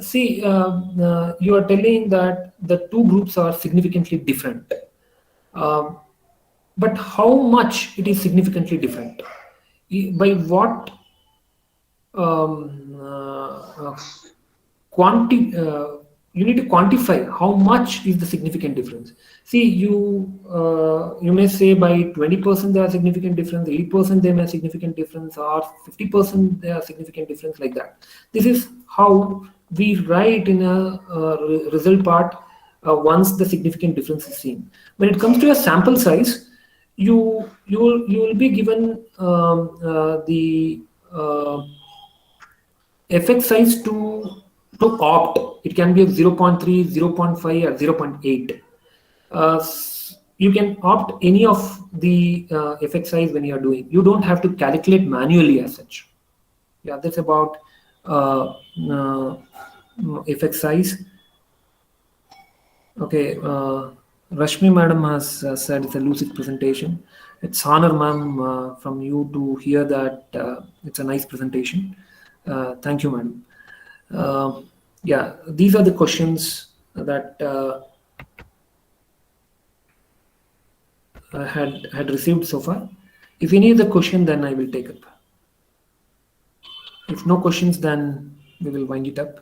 S2: See, you are telling that the two groups are significantly different. But how much it is significantly different? by what um, quanti you need to quantify how much is the significant difference. See, you may say by 20% there are significant difference, 8% there may significant difference, or 50% there are significant difference, like that. This is how we write in a result part once the significant difference is seen. When it comes to a sample size, you will be given the effect size to opt. It can be a 0.3, 0.5, or 0.8. You can opt any of the effect size when you are doing. You don't have to calculate manually as such. Yeah, that's about effect size. Okay, Rashmi madam has said it's a lucid presentation. It's honor, ma'am, from you to hear that it's a nice presentation. Thank you, madam. Yeah, these are the questions that I had received so far. If any other question, then I will take up. If no questions, then we will wind it up.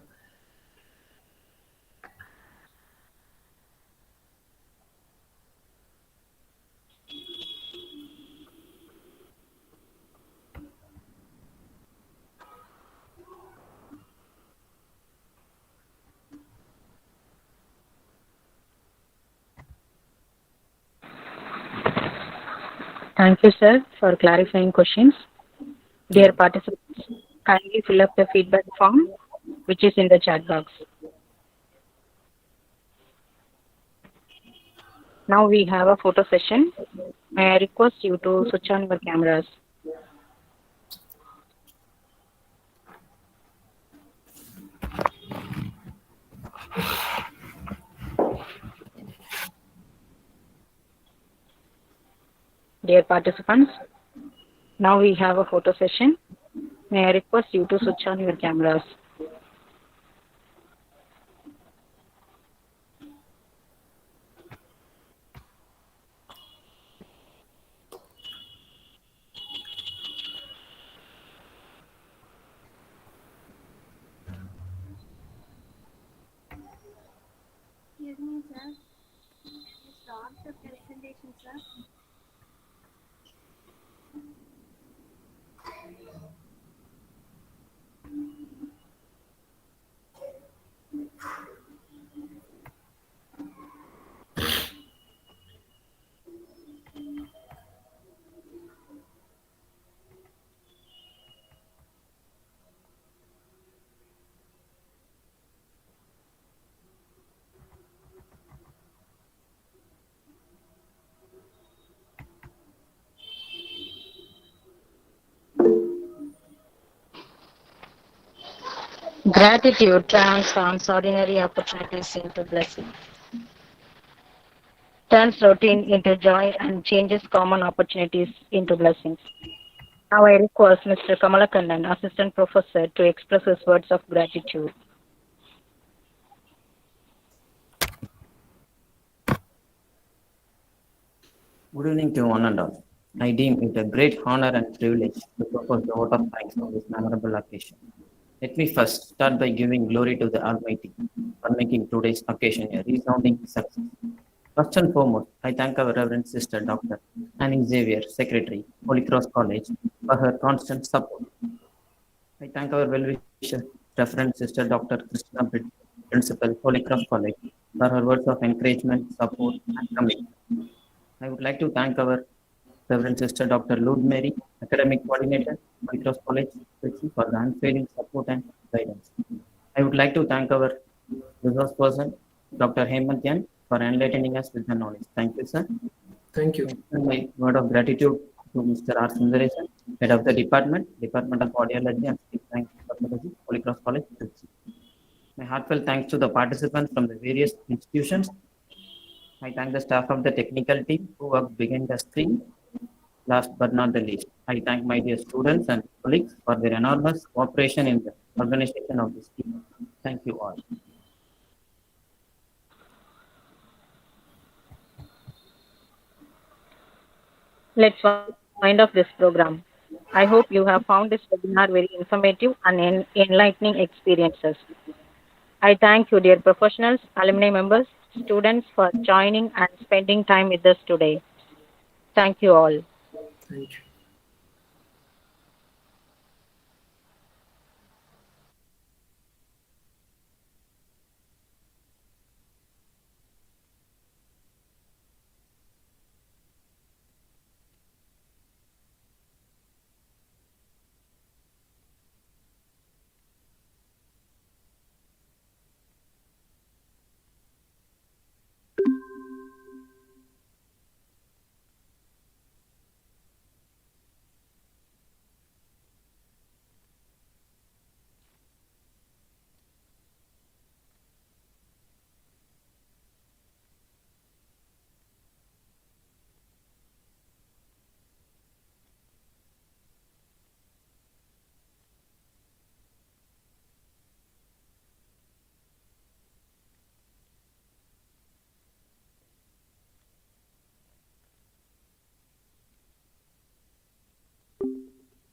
S7: Thank you, sir, for clarifying questions. Dear participants, kindly fill up the feedback form, which is in the chat box. Now we have a photo session. May I request you to switch on your cameras? Dear participants, now we have a photo session. May I request you to switch on your cameras?
S3: Excuse me, sir. Can you start the presentation, sir?
S7: Gratitude transforms ordinary opportunities into blessings, turns routine into joy, and changes common opportunities into blessings. Now I request Mr. Kamalakandan, Assistant Professor, to express his words of gratitude.
S8: Good evening to one and all. I deem it a great honor and privilege to propose the vote of thanks on this memorable occasion. Let me first start by giving glory to the Almighty for making today's occasion a resounding success. First and foremost, I thank our Reverend Sister Dr. Annie Xavier, Secretary, Holy Cross College, for her constant support. I thank our well-wisher, Reverend Sister Dr. Christina, Bridget, Principal, Holy Cross College, for her words of encouragement, support, and commitment. I would like to thank our Reverend Sister Dr. Lud Mary, Academic Coordinator, Holy Cross College, Trichy, for the unfailing support and guidance. I would like to thank our resource person, Dr. Hemanth, for enlightening us with the knowledge. Thank you, sir.
S2: Thank you.
S8: My word of gratitude to Mr. R. Sundaresan, Head of the Department of Audiology and Speech Language Pathology, Holy Cross College, Trichy. My heartfelt thanks to the participants from the various institutions. I thank the staff of the technical team who worked behind the screen. Last but not the least, I thank my dear students and colleagues for their enormous cooperation in the organization of this team. Thank you all.
S7: Let's wind up this program. I hope you have found this webinar very informative and enlightening experiences. I thank you, dear professionals, alumni members, students for joining and spending time with us today. Thank you all.
S2: Thank you.